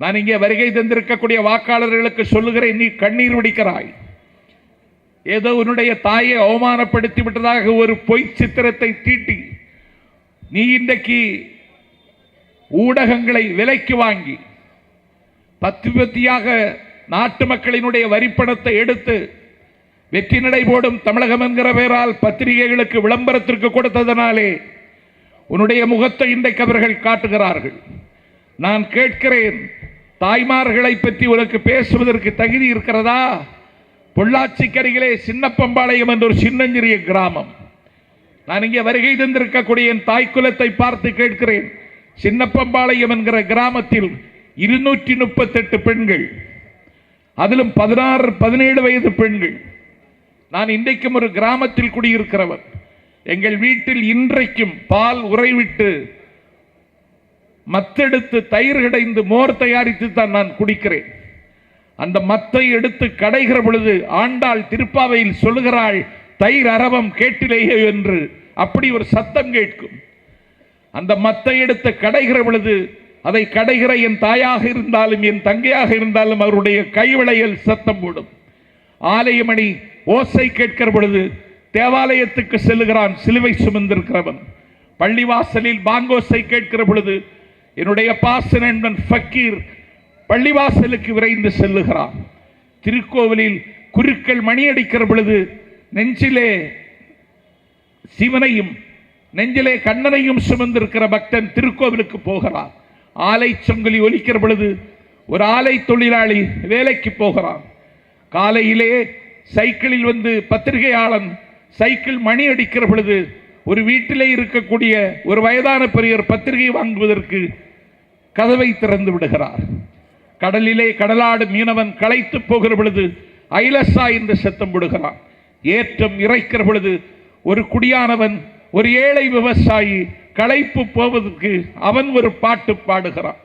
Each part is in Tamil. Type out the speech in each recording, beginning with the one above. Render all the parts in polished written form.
நான் இங்கே வருகை தந்திருக்கக்கூடிய வாக்காளர்களுக்கு சொல்லுகிறேன், நீ கண்ணீர் வடிக்கிறாய். ஏதோ உன்னுடைய தாயை அவமானப்படுத்தி விட்டதாக ஒரு பொய் சித்திரத்தை தீட்டி நீ இன்றைக்கு ஊடகங்களை விலைக்கு வாங்கி பத்தியாக நாட்டு மக்களினுடைய வரிப்பணத்தை எடுத்து வெற்றி நடை போடும் தமிழகம் என்கிற பெயரால் பத்திரிகைகளுக்கு விளம்பரத்திற்கு கொடுத்ததனாலே உன்னுடைய முகத்தை இன்றைக்கு அவர்கள் காட்டுகிறார்கள். நான் கேட்கிறேன், தாய்மார்களை பற்றி உனக்கு பேசுவதற்கு தகுதி இருக்கிறதா? பொள்ளாச்சிக்கரையிலே சின்னப்பம்பாளையம் என்ற ஒரு சின்னஞ்சிறிய கிராமம். நான் இங்கே வருகை தந்திருக்கக்கூடிய என் தாய்க்குலத்தை பார்த்து கேட்கிறேன், சின்னப்பம்பாளையம் என்கிற கிராமத்தில் 238 பெண்கள், அதிலும் 16-17 வயது பெண்கள். நான் இன்றைக்கும் ஒரு கிராமத்தில் குடியிருக்கிறவர். எங்கள் வீட்டில் இன்றைக்கும் பால் உறைவிட்டு மத்தெடுத்து தயிர் கடைந்து மோர் தயாரித்து தான் நான் குடிக்கிறேன். அந்த மத்தை எடுத்து கடைகிற பொழுது ஆண்டாள் திருப்பாவையில் சொல்லுகிறாள், தயிர் அரவம் கேட்டிலேயே என்று. அப்படி ஒரு சத்தம் கேட்கும். அந்த மத்தை எடுத்து கடைகிற பொழுது அதை கடைகிற என் தாயாக இருந்தாலும் என் தங்கையாக இருந்தாலும் அவருடைய கைவிளையல் சத்தம் போடும். ஆலயமணி ஓசை கேட்கிற பொழுது தேவாலயத்துக்கு செல்லுகிறான் சிலுவை சுமந்திருக்கிறவன். பள்ளிவாசலில் பாங்கோசை கேட்கிற பொழுது என்னுடைய பாச நண்பன் ஃபக்கீர் பள்ளிவாசலுக்கு விரைந்து செல்லுகிறான். திருக்கோவிலில் குருக்கள் மணி அடிக்கிற பொழுது நெஞ்சிலே சிவனையும் நெஞ்சிலே கண்ணனையும் சுமந்திருக்கிற பக்தன் திருக்கோவிலுக்கு போகிறான். ஆலை சொங்கலி ஒலிக்கிற பொழுது ஒரு ஆலை தொழிலாளி வேலைக்கு போகிறான். காலையிலே சைக்கிளில் வந்து பத்திரிகையாளன் சைக்கிள் மணி அடிக்கிற பொழுது ஒரு வீட்டிலே இருக்கக்கூடிய ஒரு வயதான பெரியவர் பத்திரிகை வாங்குவதற்கு கதவை திறந்து விடுகிறார். கடலிலே கடலாடு மீனவன் களைத்து போகிற பொழுது ஐலசா என்று சத்தம் விடுகிறான். ஏற்றம் இறைக்கிற பொழுது ஒரு குடியானவன் ஒரு ஏழை விவசாயி களைப்பு போவதற்கு அவன் ஒரு பாட்டு பாடுகிறான்.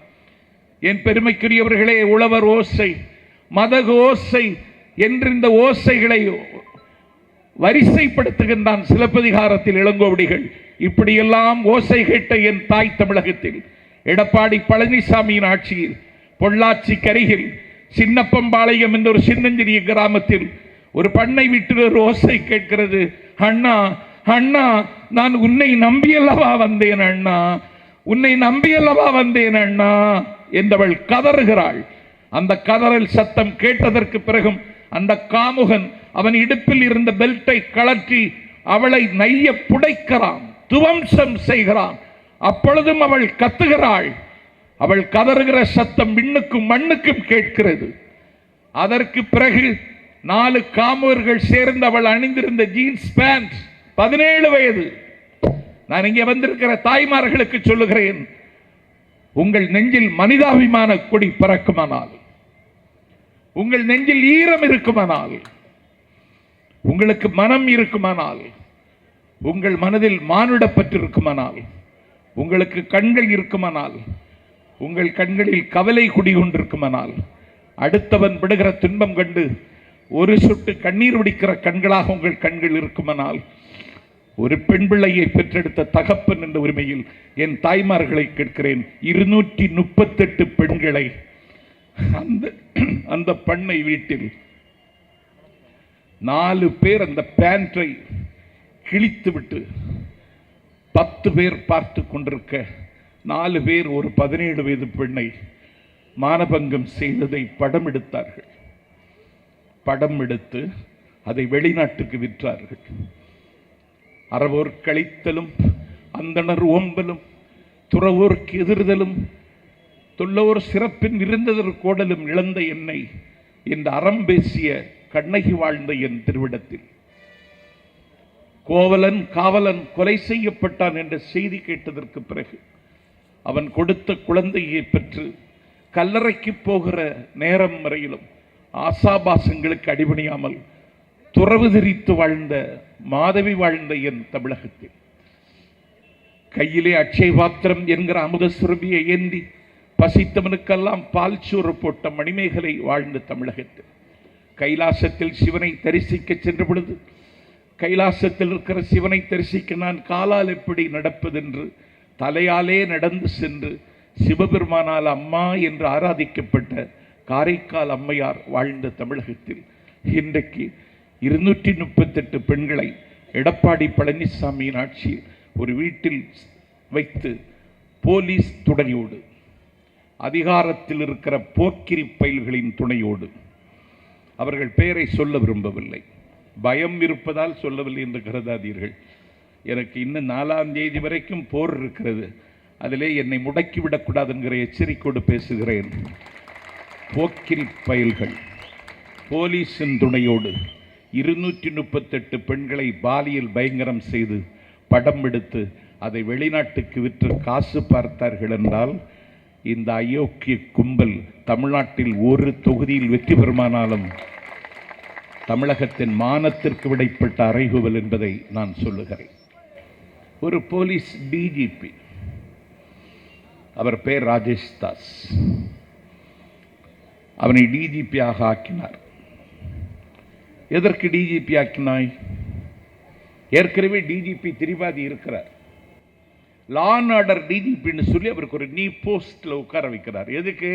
என் பெருமைக்குரியவர்களே, உழவர் ஓசை, மதகு ஓசை என்று இந்த ஓசைகளை வரிசைப்படுத்துகின்றான் சிலப்பதிகாரத்தில் இளங்கோவடிகள். இப்படியெல்லாம் ஓசை கேட்ட என் தாய் தமிழகத்தில் எடப்பாடி பழனிசாமியின் ஆட்சியில் பொள்ளாச்சி கரையில் சின்னப்பம்பாளையம் என்ற ஒரு சின்னஞ்சிறிய கிராமத்தில் ஒரு பண்ணை வீட்டில் ஒரு ஓசை கேட்கிறது, அண்ணா அண்ணா நான் உன்னை நம்பியல்லவா வந்தேன் அண்ணா, உன்னை நம்பியல்லவா வந்தேன் அண்ணா என்றவள் கதறுகிறாள். அந்த கதறல் சத்தம் கேட்டதற்கு பிறகும் அந்த காமுகன் அவன் இடுப்பில் இருந்த பெல்ட்டை கழற்றி அவளை நைய புடைக்கிறான், துவம்சம் செய்கிறான். அப்பொழுதும் அவள் கத்துகிறாள். அவள் கதறுகிற சத்தம் விண்ணுக்கும் மண்ணுக்கும் கேட்கிறது. அதற்கு பிறகு 4 காமுகர்கள் சேர்ந்து அவள் அணிந்திருந்த ஜீன்ஸ் பேண்ட் 17 வயது. நான் இங்கே வந்திருக்கிற தாய்மார்களுக்கு சொல்லுகிறேன், உங்கள் நெஞ்சில் மனிதாபிமான கொடி பறக்குமானால், உங்கள் நெஞ்சில் ஈரம் இருக்குமானால், உங்களுக்கு மனம் இருக்குமானால், உங்கள் மனதில் மானுடப்பட்டு இருக்குமானால், உங்களுக்கு கண்கள் இருக்குமானால், உங்கள் கண்களில் கவலை குடிகொண்டிருக்குமானால், அடுத்தவன் விடுகிற துன்பம் கண்டு ஒரு சொட்டு கண்ணீர் வடிக்கிற கண்களாக உங்கள் கண்கள் இருக்குமானால், ஒரு பெண் பிள்ளையை பெற்றெடுத்த தகப்பன் என்ற உரிமையில் என் தாய்மார்களை கேட்கிறேன், 238 பெண்களை அந்த பண்ணை வீட்டில் 4 பேர் அந்த பேண்டை கிழித்துவிட்டு 10 பேர் பார்த்து கொண்டிருக்க 4 பேர் ஒரு 17 வயது பெண்ணை மானபங்கம் செய்ததை படம் எடுத்தார்கள். படம் எடுத்து அதை வெளிநாட்டுக்கு விற்றார்கள். அறவோர் கழித்தலும் அந்தனர் ஓம்பலும் துறவோர்க்கு எதிர்தலும் தொல்லோர் சிறப்பின் விருந்ததர் கோடலும் இழந்த என்னை என்று அறம் பேசிய கண்ணகி வாழ்ந்த என் திருவிடத்தில் கோவலன் காவலன் கொலை செய்யப்பட்டான் என்ற செய்தி கேட்டதற்கு பிறகு அவன் கொடுத்த குழந்தையை பெற்று கல்லறைக்கு போகிற நேரம் வரையிலும் ஆசாபாசங்களுக்கு அடிபணியாமல் துறவு தெரித்து வாழ்ந்த மாதவி வாழ்ந்த என் தமிழகத்தில் கையிலே அட்சய பாத்திரம் என்கிற அமுத சுரபியை ஏந்தி பசித்தவனுக்கெல்லாம் பால் சோறு போட்ட மணிமேகலை வாழ்ந்த தமிழகத்தில் கைலாசத்தில் சிவனை தரிசிக்க சென்ற பொழுது கைலாசத்தில் இருக்கிற சிவனை தரிசிக்க நான் காலால் எப்படி நடப்பதென்று தலையாலே நடந்து சென்று சிவபெருமானால் அம்மா என்று ஆராதிக்கப்பட்ட காரைக்கால் அம்மையார் வாழ்ந்த தமிழகத்தில் இன்றைக்கு 238 பெண்களை எடப்பாடி பழனிசாமியின் ஆட்சியில் ஒரு வீட்டில் வைத்து போலீஸ் துணையோடு, அதிகாரத்தில் இருக்கிற போக்கிரி பயல்களின் துணையோடு, அவர்கள் பெயரை சொல்ல விரும்பவில்லை, பயம் இருப்பதால் சொல்லவில்லை என்று கருதாதீர்கள். எனக்கு இன்னும் 4ஆம் தேதி வரைக்கும் போர் இருக்கிறது, அதிலே என்னை முடக்கிவிடக்கூடாது என்கிற எச்சரிக்கையோடு பேசுகிறேன். போக்கிரி பயல்கள் போலீஸின் துணையோடு 238 பெண்களை பாலியல் பயங்கரம் செய்து படம் எடுத்து அதை வெளிநாட்டுக்கு விற்று காசு பார்த்தார்கள் என்றால் இந்த அயோக்கிய கும்பல் தமிழ்நாட்டில் ஒரு தொகுதியில் வெற்றி பெறுமானாலும் தமிழகத்தின் மானத்திற்கு விடைப்பட்ட அறைகூவல் என்பதை நான் சொல்லுகிறேன். ஒரு போலீஸ் டிஜிபி, அவர் பெயர் ராஜேஷ் தாஸ், அவனை டிஜிபியாக ஆக்கினார். எதற்கு டிஜிபி ஆக்கினாய்? ஏற்கனவே டிஜிபி திரிபாதி இருக்கிறார். லா அண்ட் ஆர்டர் டிஜிபின்னு சொல்லி அவருக்கு ஒரு நீ போஸ்ட்ல உட்கார வைக்கிறார். எதுக்கு?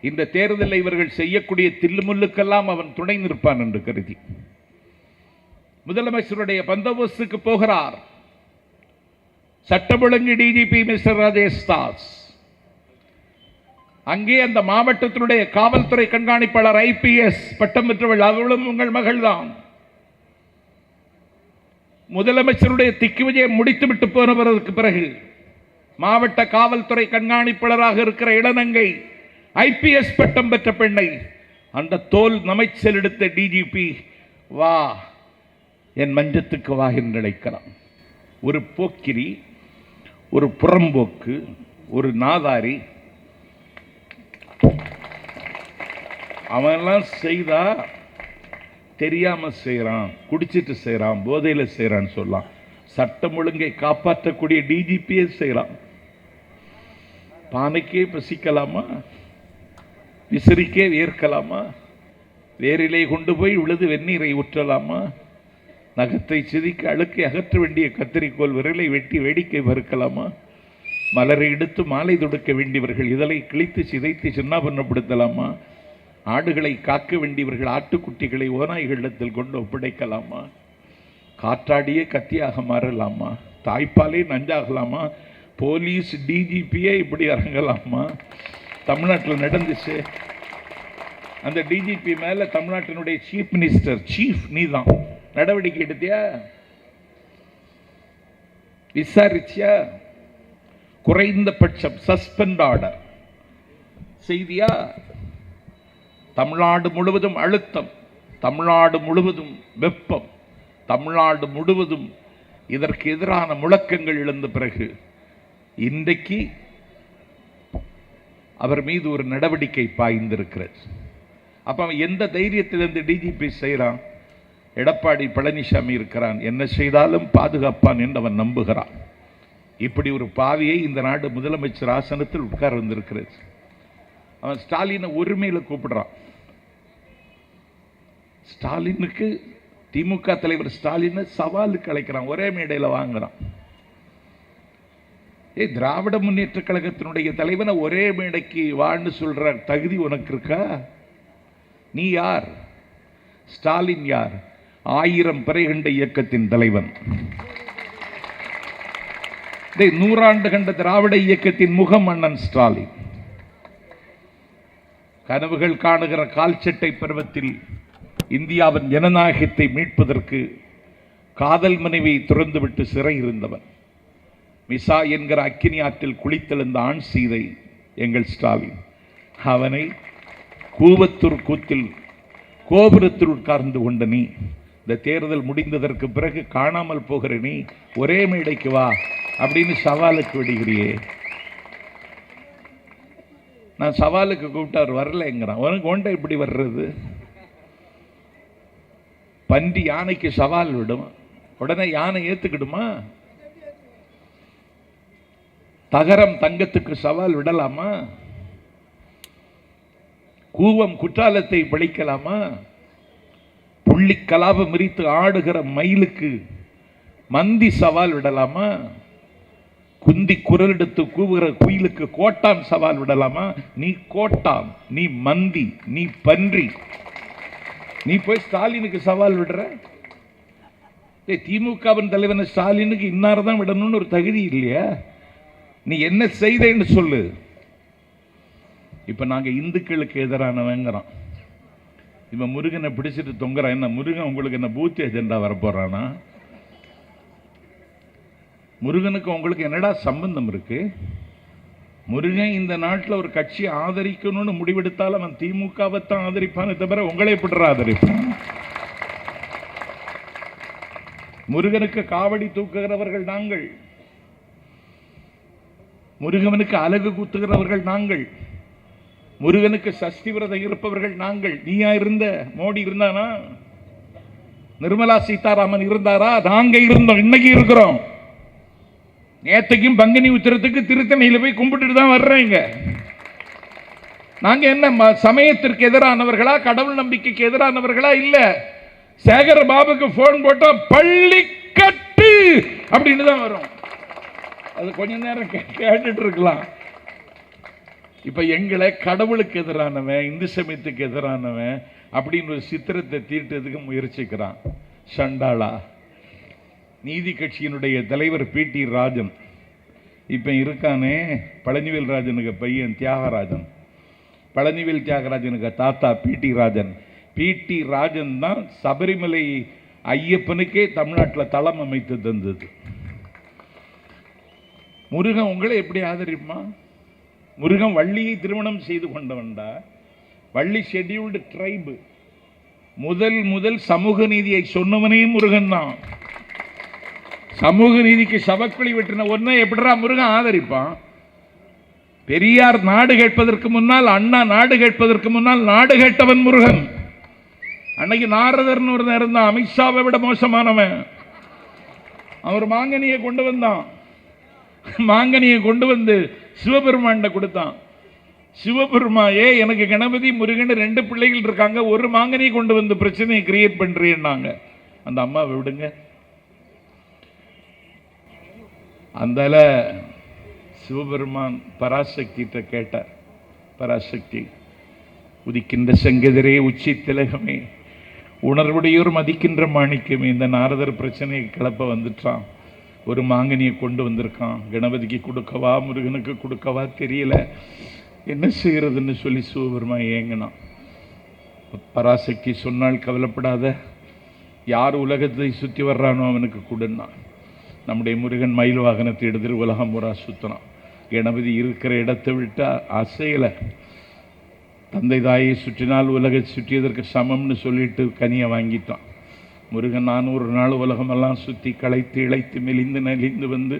இந்த தேர்தலில் இவர்கள் செய்யக்கூடிய தில்லுமுல்லுக்கெல்லாம் அவன் துணை நிற்பான் என்று கருதி முதலமைச்சருடைய பந்தோபஸ்துக்கு போகிறார். சட்டம் ஒழுங்கு டிஜிபி மிஸ்டர் ராஜேஷ் தாஸ். அங்கே அந்த மாவட்டத்தினுடைய காவல்துறை கண்காணிப்பாளர் IPS பட்டம் பெற்றவள், அவளும் உங்கள் மகள்தான். முதலமைச்சருடைய திக்கு விஜயம் முடித்துவிட்டு போனவருக்கு பிறகு மாவட்ட காவல்துறை கண்காணிப்பாளராக இருக்கிற இளநங்கை IPS பட்டம் பெற்ற பெண்ணை அந்த தோல் நமைச்சல் எடுத்த டிஜிபி வா என் மஞ்சத்துக்கு வா என்று அழைக்கலாம். ஒரு போக்கிரி, ஒரு புறம்போக்கு, ஒரு நாதாரி, அவன்லாம் செய்தா தெரியாம செய்யறான், குடிச்சிட்டு செய்யறான், போதையில செய்யறான்னு சொல்லலாம். சட்டம் ஒழுங்கை காப்பாற்றக்கூடிய டிஜிபியே செய்யறான். பானைக்கே பசிக்கலாமா? விசிறிக்கே ஏற்கலாமா? வேரிலே கொண்டு போய் உழுது வெந்நீரை ஊற்றலாமா? நகத்தை சிதிக்க அழுக்கை அகற்ற வேண்டிய கத்தரிக்கோல் விரலை வெட்டி வேடிக்கை மறுக்கலாமா? மலரை எடுத்து மாலை தொடுக்க வேண்டியவர்கள் இதழை கிழித்து சிதைத்து சின்னாபன்னப்படுத்தலாமா? ஆடுகளை காக்க வேண்டியவர்கள் ஆட்டுக்குட்டிகளை ஓநாய்களிடத்தில் கொண்டு ஒப்படைக்கலாமா? காற்றாடியே கத்தியாக மாறலாமா? தாய்ப்பாலே நஞ்சாகலாமா? போலீஸ் டிஜிபியே இப்படி இறங்கலாமா? தமிழ்நாட்டில் நடந்துச்சு. அந்த டிஜிபி மேல தமிழ்நாட்டினுடைய சீஃப் மினிஸ்டர், சீஃப் நீதான் நடவடிக்கை எடுத்தியா? விசாரிச்சியா? குறைந்தபட்சம் சஸ்பெண்ட் ஆர்டர் செய்தியா? தமிழ்நாடு முழுவதும் அழுத்தம், தமிழ்நாடு முழுவதும் வெப்பம், தமிழ்நாடு முழுவதும் இதற்கு எதிரான முழக்கங்கள் எழுந்த பிறகு இன்றைக்கு அவர் மீது ஒரு நடவடிக்கை பாய்ந்திருக்கிறது. அப்ப அவன் எந்த தைரியத்திலிருந்து டிஜிபி செய்யறான்? எடப்பாடி பழனிசாமி இருக்கிறான், என்ன செய்தாலும் பாதுகாப்பான் என்று அவன் நம்புகிறான். இப்படி ஒரு பாவியை இந்த நாடு முதலமைச்சர் ஆசனத்தில் உட்கார வந்திருக்கிறது. அவன் ஸ்டாலினை ஒருமையில கூப்பிடுறான். ஸ்டாலினுக்கு திமுக தலைவர் ஸ்டாலினை சவாலுக்கு அழைக்கிறான், ஒரே மேடையில் வாங்குறான். திராவிட முன்னேற்ற கழகத்தினுடைய தலைவனை ஒரே மேடைக்கு வான்னு சொல்ற தகுதி உனக்கு இருக்கா? நீ யார்? ஸ்டாலின் யார்? 1000 பிறை கண்ட இயக்கத்தின் தலைவன். 100 ஆண்டு கண்ட திராவிட இயக்கத்தின் முகம் அண்ணன் ஸ்டாலின். கனவுகள் காணுகிற கால்சட்டை பருவத்தில் இந்தியாவின் ஜனநாயகத்தை மீட்பதற்கு காதல் மனைவியை துறந்துவிட்டு சிறை இருந்தவன். மிசா என்கிற அக்கினி ஆற்றில் குளித்தெழுந்த ஆண் சீதை எங்கள் ஸ்டாலின். அவனை கூவத்தூர் கூத்தில் கோபுரத்தில் உட்கார்ந்து கொண்ட நீ, இந்த தேர்தல் முடிந்ததற்கு பிறகு காணாமல் போகிற நீ ஒரே மேடைக்கு வா அப்படின்னு சவாலுக்கு விடுகிறியே. நான் சவாலுக்கு கூப்பிட்டு அவர் வரலைங்கிறான். உனக்கு ஒன்றை இப்படி வர்றது? பன்றி யானைக்கு சவால் விடும், உடனே யானை ஏத்துக்கிடுமா? தகரம் தங்கத்துக்கு சவால் விடலாமா? கூவம் குற்றாலத்தை பழிக்கலாமா? புள்ளி கலாபம் விரித்து ஆடுகிற மயிலுக்கு மந்தி சவால் விடலாமா? குந்தி குரல் எடுத்து கூவுகிற குயிலுக்கு கோட்டான் சவால் விடலாமா? நீ கோட்டான், நீ மந்தி, நீ பன்றி, நீ போய் ஸ்டாலினுக்கு சவால் விடுற? திமுகவின் தலைவன் ஸ்டாலினுக்கு இன்னார்தான் விடணும்னு ஒரு தகுதி இல்லையா? நீ என்ன செய்தேன்னு சொல்லு. இப்ப நாங்க இந்துக்களுக்கு எதிரானவங்கிறோம். இவன் முருகனை பிடிச்சிட்டு தொங்குறான். என்ன முருகன் உங்களுக்கு என்ன பூத் ஏஜெண்டா வரப்போறானா? முருகனுக்கு உங்களுக்கு என்னடா சம்பந்தம் இருக்கு? முருகன் இந்த நாட்டில் ஒரு கட்சி ஆதரிக்கணும்னு முடிவெடுத்தால் அவன் திமுகவை தான் ஆதரிப்பான்னு தவிர உங்களை எப்படி ஆதரிப்பான்? முருகனுக்கு காவடி தூக்குகிறவர்கள் நாங்கள், முருகனுக்கு அலகு குத்துகிறவர்கள் நாங்கள், முருகனுக்கு சஷ்டி விரதம் இருப்பவர்கள் நாங்கள். நீயா இருந்த? மோடி இருந்தானா? நிர்மலா சீதாராமன் இருந்தாரா? நாங்க இருந்தோம், இன்னைக்கு இருக்கிறோம். நேற்றுக்கும் பங்குனி உத்திரத்துக்கு திருத்தணியில போய் கும்பிட்டு தான் வர்றேங்க. நாங்க என்ன சமயத்திற்கு எதிரானவர்களா, கடவுள் நம்பிக்கைக்கு எதிரானவர்களா? இல்ல. சேகர் பாபுக்கு போன் போட்டா பள்ளி கட்டு அப்படின்னு தான் வரும். அது கொஞ்ச நேரம் கேட்டுட்டு இருக்கலாம். இப்ப எங்களை கடவுளுக்கு எதிரானவன், இந்து சமயத்துக்கு எதிரானவன் அப்படின்னு ஒரு சித்திரத்தை தீட்டுறதுக்கு முயற்சிக்கிறான் சண்டாளா. நீதி கட்சியினுடைய தலைவர் பி.டி. ராஜன் இப்ப இருக்கானே, பழனிவேல் ராஜனுக்கு பையன் தியாகராஜன், பழனிவேல் தியாகராஜனுக்கு தாத்தா பி.டி. ராஜன். பி.டி. ராஜன் தான் சபரிமலை ஐயப்பனுக்கே தமிழ்நாட்டில் தளம் அமைத்து தந்தது. முருகன் உங்களை எப்படி ஆதரிப்பா? முருகன் வள்ளியை திருமணம் செய்து கொண்டவன்டா. Valli scheduled tribe. முதல் சமூக நீதியை சொன்னவனே முருகன் தான். சமூக நீதிக்கு சபக்குழி வெட்டின ஒன்றை எப்படிரா முருகன் ஆதரிப்பான்? பெரியார் நாடு கேட்பதற்கு முன்னால், அண்ணா நாடு கேட்பதற்கு முன்னால் நாடு கேட்டவன் முருகன். அன்னைக்கு நாரதர்னு ஒரு இருந்தான், அமித்ஷாவை விட மோசமானவன். அவர் மாங்கனியை கொண்டு வந்தான், மாங்கனியை கொண்டு வந்து சிவபெருமான் கொடுத்தான். சிவபெருமாயே எனக்கு கணபதி முருகன் 2 பிள்ளைகள் இருக்காங்க, ஒரு மாங்கனியை கொண்டு வந்து பிரச்சனையை கிரியேட் பண்றேன்னாங்க. அந்த அம்மாவை விடுங்க. அந்தால சிவபெருமான் பராசக்திட்ட கேட்டார். பராசக்தி, உதிக்கின்ற செங்கதிரே, உச்சி திலகமே, உணர்வுடையோர் மதிக்கின்ற மாணிக்கமே, இந்த நாரதர் பிரச்சனையை கிளப்ப வந்துட்டான். ஒரு மாங்கனியை கொண்டு வந்திருக்கான். கணபதிக்கு கொடுக்கவா முருகனுக்கு கொடுக்கவா தெரியல, என்ன செய்யறதுன்னு சொல்லி சிவபெருமான் ஏங்கினான். பராசக்தி சொன்னால் கவலைப்படாத, யார் உலகத்தை சுற்றி வர்றானோ அவனுக்கு கொடுன்னா. நம்முடைய முருகன் மயில் வாகனத்தை எடுத்துட்டு உலகம் பூரா சுத்தினான். கணபதி இருக்கிற இடத்தை விட்டு அசையலை. தந்தை தாயை சுற்றினால் உலகை சுற்றியதற்கு சமம்னு சொல்லிட்டு கனியை வாங்கிட்டான். முருகன் 400 நாள் உலகமெல்லாம் சுற்றி களைத்து இழைத்து மெலிந்து நெளிந்து வந்து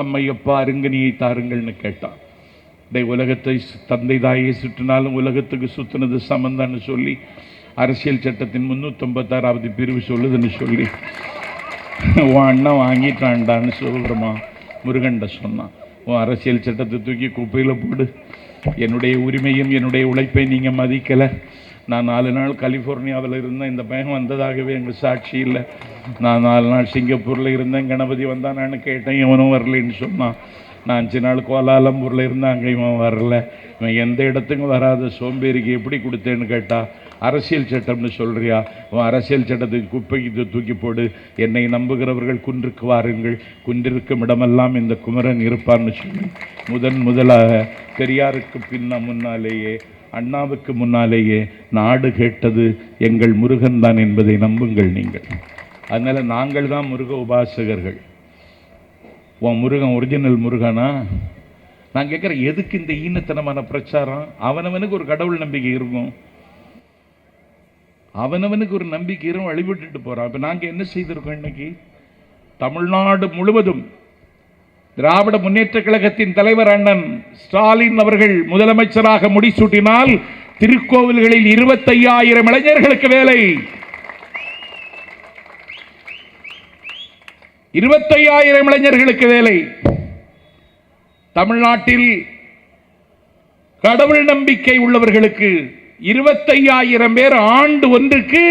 அம்மையப்பா அருங்கனியை தாருங்கள்னு கேட்டான். உலகத்தை தந்தை தாயை சுற்றினாலும் உலகத்துக்கு சுற்றினது சமந்தான்னு சொல்லி அரசியல் சட்டத்தின் 356வது பிரிவு சொல்லுதுன்னு சொல்லி உன் அண்ணன் வாங்கிட்டான்டான்னு சிவபெருமா முருகன்ட சொன்னான். உன் அரசியல் சட்டத்தை தூக்கி குப்பையில் போடு, என்னுடைய உரிமையும் என்னுடைய உழைப்பை நீங்கள் மதிக்கலை. நான் 4 நாள் கலிஃபோர்னியாவில் இருந்தேன், இந்த பயம் வந்ததாகவே எங்கள் சாட்சி இல்லை. நான் 4 நாள் சிங்கப்பூரில் இருந்தேன், கணபதி வந்தானான்னு கேட்டேன், இவனும் வரலன்னு சொன்னான். நான் 5 நாள் கோலாலம்பூரில் இருந்தேன், அங்கே இவன் வரல. இவன் எந்த இடத்துக்கும் வராத சோம்பேறிக்கு எப்படி கொடுத்தேன்னு கேட்டா, அரசியல் சட்டம்னு சொல்றியா? உன் அரசியல் சட்டத்துக்கு குப்பைக்கு தூக்கி போடு, என்னை நம்புகிறவர்கள் குன்றுக்கு வாருங்கள், குன்றிருக்கும் இடமெல்லாம் இந்த குமரன் இருப்பான்னு சொல்லி முதலாக பெரியாருக்கு முன்னாலேயே அண்ணாவுக்கு முன்னாலேயே நாடு கேட்டது எங்கள் முருகன் தான் என்பதை நம்புங்கள் நீங்கள். அதனால நாங்கள் தான் முருக உபாசகர்கள். உன் முருகன் ஒரிஜினல் முருகனா? நான் கேட்குறேன், எதுக்கு இந்த ஈனத்தனமான பிரச்சாரம்? அவனவனுக்கு ஒரு கடவுள் நம்பிக்கை இருக்கும், அவனவனுக்கு ஒரு நம்பிக்கை இருக்கும், வழிபட்டுட்டு போறான். இப்ப நாங்க என்ன செய்திருக்கோம்? இன்னைக்கு தமிழ்நாடு முழுவதும் திராவிட முன்னேற்ற கழகத்தின் தலைவர் அண்ணன் ஸ்டாலின் அவர்கள் முதலமைச்சராக முடிசூட்டினால் திருக்கோவில்களில் 25,000 இளைஞர்களுக்கு வேலை. 25,000 இளைஞர்களுக்கு வேலை. தமிழ்நாட்டில் கடவுள் நம்பிக்கை உள்ளவர்களுக்கு 25,000 பேர் ஆண்டு ஒன்றுக்கு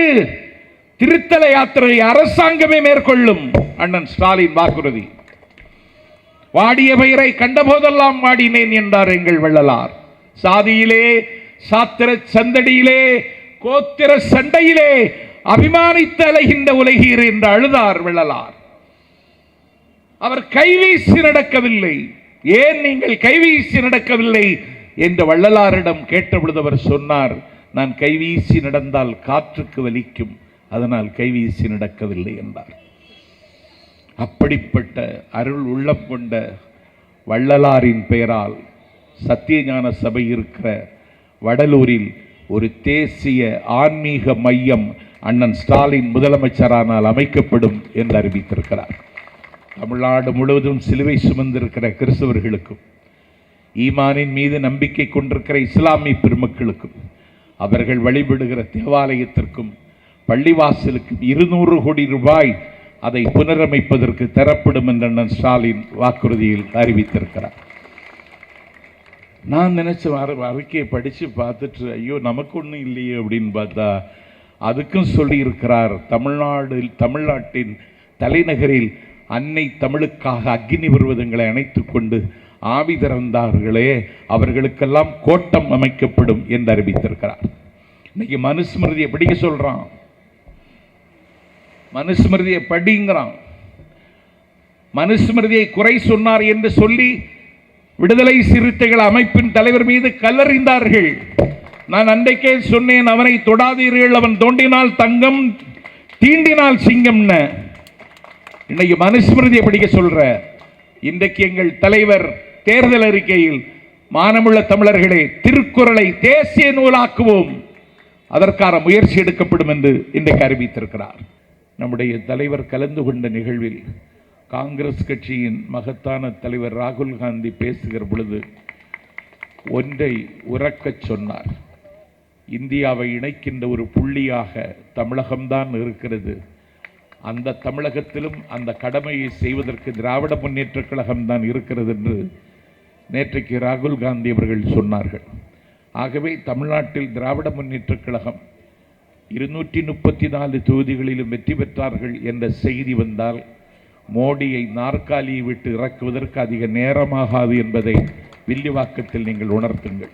திருத்தல யாத்திரை அரசாங்கமே மேற்கொள்ளும். அண்ணன் ஸ்டாலின் வாக்குறுதி. வாடிய பயிரை கண்டபோதெல்லாம் வாடினேன் என்றார் எங்கள் வள்ளலார். சாதியிலே, சாத்திர சந்தடியிலே, கோத்திர சண்டையிலே அபிமானித்து அலைகின்ற உலகீர் என்று அழுதார் வள்ளலார். அவர் கைவீசி நடக்கவில்லை. ஏன் நீங்கள் கைவீசி நடக்கவில்லை என்று வள்ளலாரிடம் கேட்டபொழுது அவர் சொன்னார், நான் கைவீசி நடந்தால் காற்றுக்கு வலிக்கும், அதனால் கைவீசி நடக்கவில்லை என்றார். அப்படிப்பட்ட அருள் உள்ளம் கொண்ட வள்ளலாரின் பெயரால் சத்தியஞான சபை இருக்கிற வடலூரில் ஒரு தேசிய ஆன்மீக மையம் அண்ணன் ஸ்டாலின் முதலமைச்சரானால் அமைக்கப்படும் என்று அறிவித்திருக்கிறார். தமிழ்நாடு முழுவதும் சிலுவை சுமந்திருக்கிற கிறிஸ்தவர்களுக்கும், ஈமானின் மீது நம்பிக்கை கொண்டிருக்கிற இஸ்லாமிய பெருமக்களுக்கும், அவர்கள் வழிபடுகிற தேவாலயத்திற்கும் பள்ளிவாசலுக்கும் 200 கோடி ரூபாய் அதை புனரமைப்பதற்கு தரப்படும் என்று அண்ணன் ஸ்டாலின் வாக்குறுதியில் அறிவித்திருக்கிறார். நான் நினைச்ச அறிக்கையை படித்து பார்த்துட்டு ஐயோ நமக்கு ஒன்றும் இல்லையே அப்படின்னு பார்த்தா அதுக்கும் சொல்லி இருக்கிறார். தமிழ்நாட்டின் தலைநகரில் அன்னை தமிழுக்காக அக்னி பர்வதங்களை அணைத்துக் கொண்டு ஆவி திறந்தார்களே, அவர்களுக்கெல்லாம் கோட்டம் அமைக்கப்படும் என்று அறிவித்திருக்கிறார். இன்னைக்கு மனுஸ்மிருதியை படிக்க சொல்றான், மனுஸ்மிருதியை படிங்கிறான். மனுஸ்மிருதியை குறை சொன்னார் என்று சொல்லி விடுதலை சிறுத்தைகள் அமைப்பின் தலைவர் மீது கல்லறிந்தார்கள். நான் அன்றைக்கே சொன்னேன், அவனை தொடாதீர்கள், அவன் தோண்டினால் தங்கம், தீண்டினால் சிங்கம்னு. இன்னைக்கு மனுஸ்மிருதியை படிக்க சொல்ற. இன்றைக்கு எங்கள் தலைவர் தேர்தல் அறிக்கையில் மானமுள்ள தமிழர்களே, திருக்குறளை தேசிய நூலாக்குவோம், அதற்கான முயற்சி எடுக்கப்படும் என்று இன்றைக்கு அறிவித்திருக்கிறார். நம்முடைய தலைவர் கலந்து கொண்ட நிகழ்வில் காங்கிரஸ் கட்சியின் மகத்தான தலைவர் ராகுல் காந்தி பேசுகிற பொழுது ஒன்றை உறக்கச் சொன்னார். இந்தியாவை இணைக்கின்ற ஒரு புள்ளியாக தமிழகம்தான் இருக்கிறது, அந்த தமிழகத்திலும் அந்த கடமையை செய்வதற்கு திராவிட முன்னேற்றக் கழகம் தான் இருக்கிறது என்று நேற்றைக்கு ராகுல் காந்தி அவர்கள் சொன்னார்கள். ஆகவே தமிழ்நாட்டில் திராவிட முன்னேற்றக் கழகம் 234 தொகுதிகளிலும் வெற்றி பெற்றார்கள் என்ற செய்தி வந்தால் மோடியை நாற்காலியை விட்டு இறக்குவதற்கு அதிக நேரமாகாது என்பதை வில்லிவாக்கத்தில் நீங்கள் உணர்த்துங்கள்.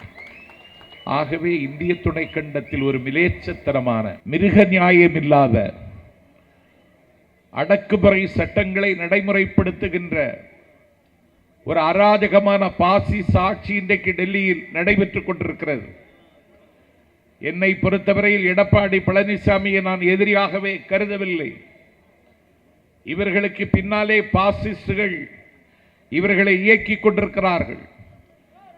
ஆகவே இந்திய துணைக்கண்டத்தில் ஒரு மிலேச்சத்தனமான, மிருக நியாயமில்லாத அடக்குமுறை சட்டங்களை நடைமுறைப்படுத்துகின்ற ஒரு அராஜகமான பாசிச ஆட்சி இன்றைக்கு டெல்லியில் நடைபெற்றுக் கொண்டிருக்கிறது. என்னை பொறுத்தவரையில் எடப்பாடி பழனிசாமியை நான் எதிரியாகவே கருதவில்லை. இவர்களுக்கு பின்னாலே பாசிஸ்டுகள் இவர்களை இயக்கிக் கொண்டிருக்கிறார்கள்.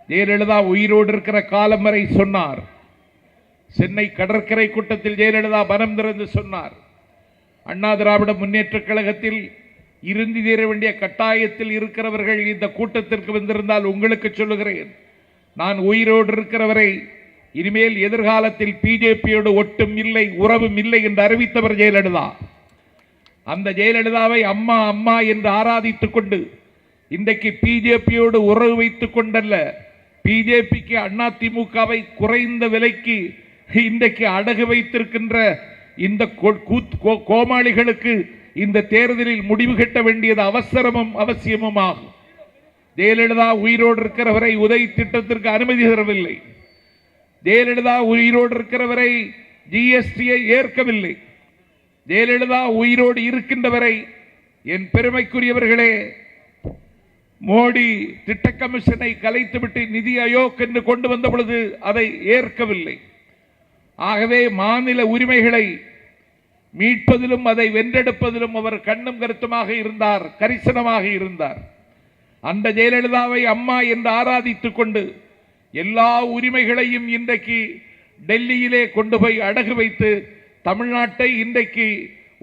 ஜெயலலிதா உயிரோடு இருக்கிற காலம் வரை சொன்னார். சென்னை கடற்கரை கூட்டத்தில் ஜெயலலிதா மனம் திறந்து சொன்னார், அண்ணா திராவிட முன்னேற்றக் கழகத்தில் இறுதி தீர வேண்டிய கட்டாயத்தில் இருக்கிறவர்கள் இந்த கூட்டத்திற்கு வந்திருந்தால் உங்களுக்கு சொல்லுகிறேன், நான் உயிரோடு இருக்கிறவரை இனிமேல் எதிர்காலத்தில் பிஜேபியோடு ஒட்டும் இல்லை, உறவும் இல்லை என்று அறிவித்தவர் ஜெயலலிதா. அந்த ஜெயலலிதாவை அம்மா அம்மா என்று ஆராதித்துக் கொண்டு இன்றைக்கு பிஜேபியோடு உறவு வைத்துக் கொண்டல்ல, பிஜேபிக்கு அதிமுகவை குறைந்த விலைக்கு இன்றைக்கு அடகு வைத்திருக்கின்ற இந்த கோமாளிகளுக்கு இந்த தேர்தலில் முடிவு கட்ட வேண்டியது அவசரமும் அவசியமும் ஆகும். ஜெயலலிதா உயிரோடு இருக்கிறவரை உதவி திட்டத்திற்கு அனுமதி தரவில்லை. ஜெயலலிதா உயிரோடு இருக்கிறவரை ஜிஎஸ்டியை ஏற்கவில்லை. ஜெயலலிதா உயிரோடு இருக்கின்றவரை என் பெருமைக்குரியவர்களே, மோடி திட்ட கமிஷனை கலைத்துவிட்டு நிதி ஆயோக் என்று கொண்டு வந்த பொழுது அதை ஏற்கவில்லை. ஆகவே மாநில உரிமைகளை மீட்பதிலும் அதை வென்றெடுப்பதிலும் அவர் கண்ணும் கருத்துமாக இருந்தார், கரிசனமாக இருந்தார். அந்த ஜெயலலிதாவை அம்மா என்று ஆராதித்துக் கொண்டு எல்லா உரிமைகளையும் இன்றைக்கு டெல்லியிலே கொண்டு போய் அடகு வைத்து தமிழ்நாட்டை இன்றைக்கு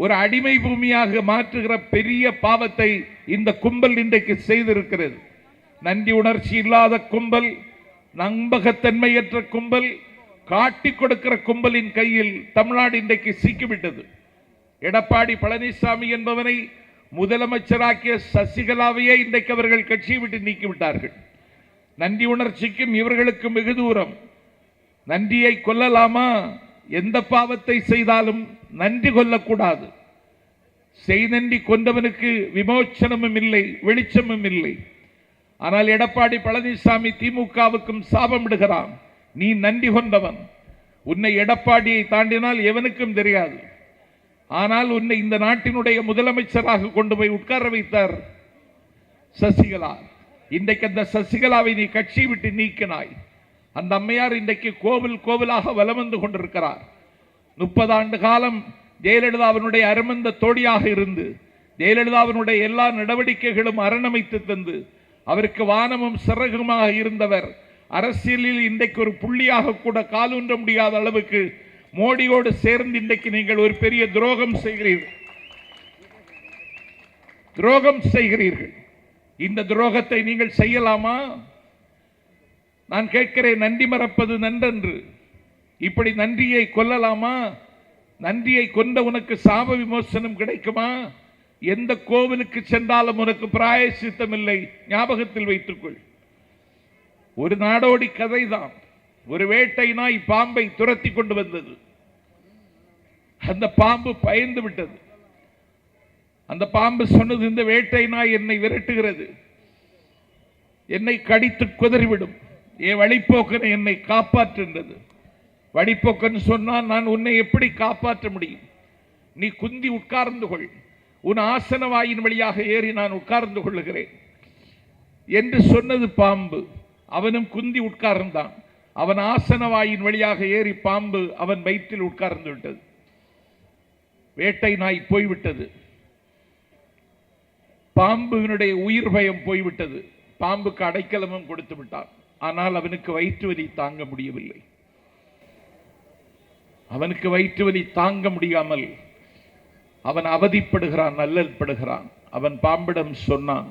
ஒரு அடிமை பூமியாக மாற்றுகிற பெரிய பாவத்தை இந்த கும்பல் இன்றைக்கு செய்திருக்கிறது. நன்றி உணர்ச்சி இல்லாத கும்பல், நம்பகத்தன்மையற்ற கும்பல், காட்டி கொடுக்கிற கும்பலின் கையில் தமிழ்நாடு இன்றைக்கு சிக்கிவிட்டது. எடப்பாடி பழனிசாமி என்பவனை முதலமைச்சராக்கிய சசிகலாவையே இன்றைக்கு அவர்கள் கட்சியை விட்டு நீக்கிவிட்டார்கள். நன்றி உணர்ச்சிக்கும் இவர்களுக்கும் வெகு தூரம். நன்றியை கொல்லலாமா? எந்த பாவத்தை செய்தாலும் நன்றி கொள்ளக்கூடாது. செய் நன்றி கொண்டவனுக்கு விமோச்சனமும் இல்லை, வெளிச்சமும் இல்லை. ஆனால் எடப்பாடி பழனிசாமி திமுகவுக்கும் சாபமிடுகிறான். நீ நன்றி கொண்டவன். உன்னை எடப்பாடியை தாண்டினால் எவனுக்கும் தெரியாது. ஆனால் உன்னை இந்த நாட்டினுடைய முதலமைச்சராக கொண்டு போய் உட்கார வைத்தார் சசிகலா. இன்றைக்கு அந்த சசிகலாவை நீ கட்சி விட்டு நீக்கினாய். அந்த அம்மையார் இன்றைக்கு கோவில் கோவிலாக வலம் வந்து கொண்டிருக்கிறார். 30 ஆண்டு காலம் ஜெயலலிதாவினுடைய அருமந்த தோழியாக இருந்து ஜெயலலிதாவினுடைய எல்லா நடவடிக்கைகளும் அரணமைத்து தந்து அவருக்கு வானமும் சிறகுமாக இருந்தவர் அரசியலில் இன்றைக்கு ஒரு புள்ளியாக கூட காலூன்ற முடியாத அளவுக்கு மோடியோடு சேர்ந்து இன்றைக்கு நீங்கள் ஒரு பெரிய துரோகம் செய்கிறீர்கள். இந்த துரோகத்தை நீங்கள் செய்யலாமா? நான் கேட்கிறேன், நன்றி மறப்பது நன்றன்று. இப்படி நன்றியை கொல்லலாமா? நன்றியை கொண்ட உனக்கு சாப விமோசனம் கிடைக்குமா? எந்த கோவிலுக்கு சென்றாலும் உனக்கு பிராயசித்தம் இல்லை. ஞாபகத்தில் வைத்துக்கொள். ஒரு நாடோடி கதைதான். ஒரு வேட்டை நாய் பாம்பை துரத்தி கொண்டு வந்தது. அந்த பாம்பு பயந்து விட்டது. அந்த பாம்பு சொன்னது, இந்த வேட்டை நாய் என்னை விரட்டுகிறது, என்னை கடித்து குதறிவிடும், என் வழிப்போக்கனை என்னை காப்பாற்றுகின்றது. வழிப்போக்கன் சொன்னால், நான் உன்னை எப்படி காப்பாற்ற முடியும்? நீ குந்தி உட்கார்ந்து கொள், உன் ஆசன வாயின் வழியாக ஏறி நான் உட்கார்ந்து கொள்ளுகிறேன் என்று சொன்னது பாம்பு. அவனும் குந்தி உட்கார்ந்தான். அவன் ஆசன வாயின் வழியாக ஏறி பாம்பு அவன் வயிற்றில் உட்கார்ந்து விட்டது. வேட்டை நாய் போய்விட்டது. பாம்புனுடைய உயிர் பயம் போய்விட்டது. பாம்புக்கு அடைக்கலமும் கொடுத்து விட்டான். ஆனால் அவனுக்கு வயிற்று வலி தாங்க முடியவில்லை. அவனுக்கு வயிற்று வலி தாங்க முடியாமல் அவன் அவதிப்படுகிறான், அல்லல்படுகிறான். அவன் பாம்பிடம் சொன்னான்,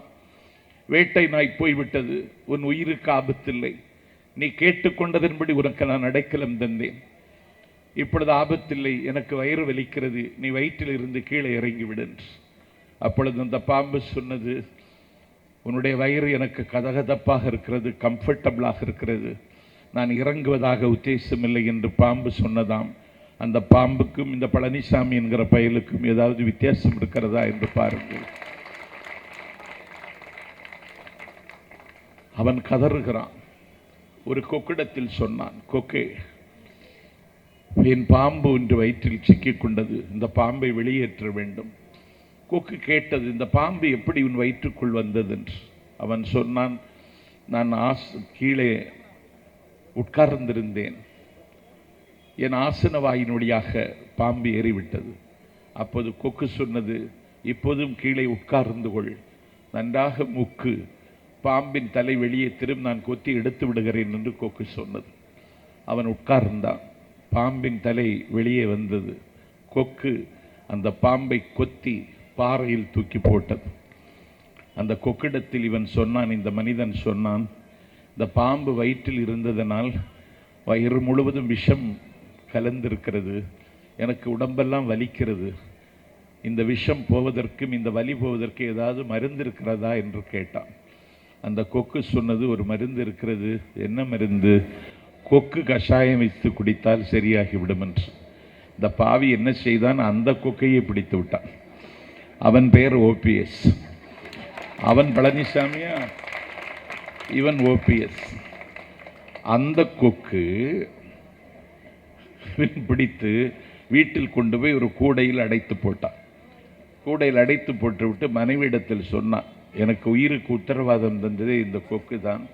வேட்டை நாய் போய்விட்டது, உன் உயிருக்கு ஆபத்தில்லை, நீ கேட்டுக்கொண்டதன்படி உனக்கு நான் அடைக்கலம் தந்தேன், இப்பொழுது ஆபத்தில்லை, எனக்கு வயிறு வலிக்கிறது, நீ வயிற்றில் இருந்து கீழே இறங்கிவிடு. அப்பொழுது அந்த பாம்பு சொன்னது, உன்னுடைய வயிறு எனக்கு கதகதப்பாக இருக்கிறது, கம்ஃபர்டபுளாக இருக்கிறது, நான் இறங்குவதாக உத்தேசமில்லை என்று பாம்பு சொன்னதாம். அந்த பாம்புக்கும் இந்த பழனிசாமி என்கிற பயலுக்கும் ஏதாவது வித்தியாசம் இருக்கிறதா என்று பாருங்கள். அவன் கதறுகிறான். ஒரு கொக்கிடத்தில் சொன்னான், கொக்கே, என் பாம்பு ஒன்று வயிற்றில் சிக்கிக் கொண்டது, இந்த பாம்பை வெளியேற்ற வேண்டும். கொக்கு கேட்டது, இந்த பாம்பு எப்படி உன் வயிற்றுக்குள் வந்தது என்று. அவன் சொன்னான், நான் கீழே உட்கார்ந்திருந்தேன், என் ஆசன வாயின் வழியாக பாம்பு ஏறிவிட்டது. அப்போது கொக்கு சொன்னது, இப்போதும் கீழே உட்கார்ந்து கொள், நன்றாக முக்கு, பாம்பின் தலை வெளியே திரும்ப நான் கொத்தி எடுத்து விடுகிறேன் என்று கொக்கு சொன்னது. அவன் உட்கார்ந்தான். பாம்பின் தலை வெளியே வந்தது. கொக்கு அந்த பாம்பை கொத்தி பாறையில் தூக்கி போட்டது. அந்த கொக்கிடத்தில் இவன் சொன்னான், இந்த மனிதன் சொன்னான், இந்த பாம்பு வயிற்றில் இருந்ததனால் வயிறு முழுவதும் விஷம் கலந்திருக்கிறது, எனக்கு உடம்பெல்லாம் வலிக்கிறது, இந்த விஷம் போவதற்கும் இந்த வலி போவதற்கு ஏதாவது மருந்து இருக்கிறதா என்று கேட்டான். அந்த கொக்கு சொன்னது, ஒரு மருந்து இருக்கிறது. என்ன மருந்து? கொக்கு கஷாயம் வைத்து குடித்தால் சரியாகிவிடும் என்று. இந்த பாவி என்ன செய்தான், அந்த கொக்கையை பிடித்து விட்டான். அவன் பெயர் ஓபிஎஸ். அவன் பழனிசாமியா, இவன் ஓபிஎஸ். அந்த கொக்கு பிடித்து வீட்டில் கொண்டு போய் ஒரு கூடையில் அடைத்து போட்டான். கூடையில் அடைத்து போட்டுவிட்டு மனைவியிடத்தில் சொன்னான், எனக்கு உயிருக்கு உத்தரவாதம் தந்ததே இந்த கொக்கு தான்,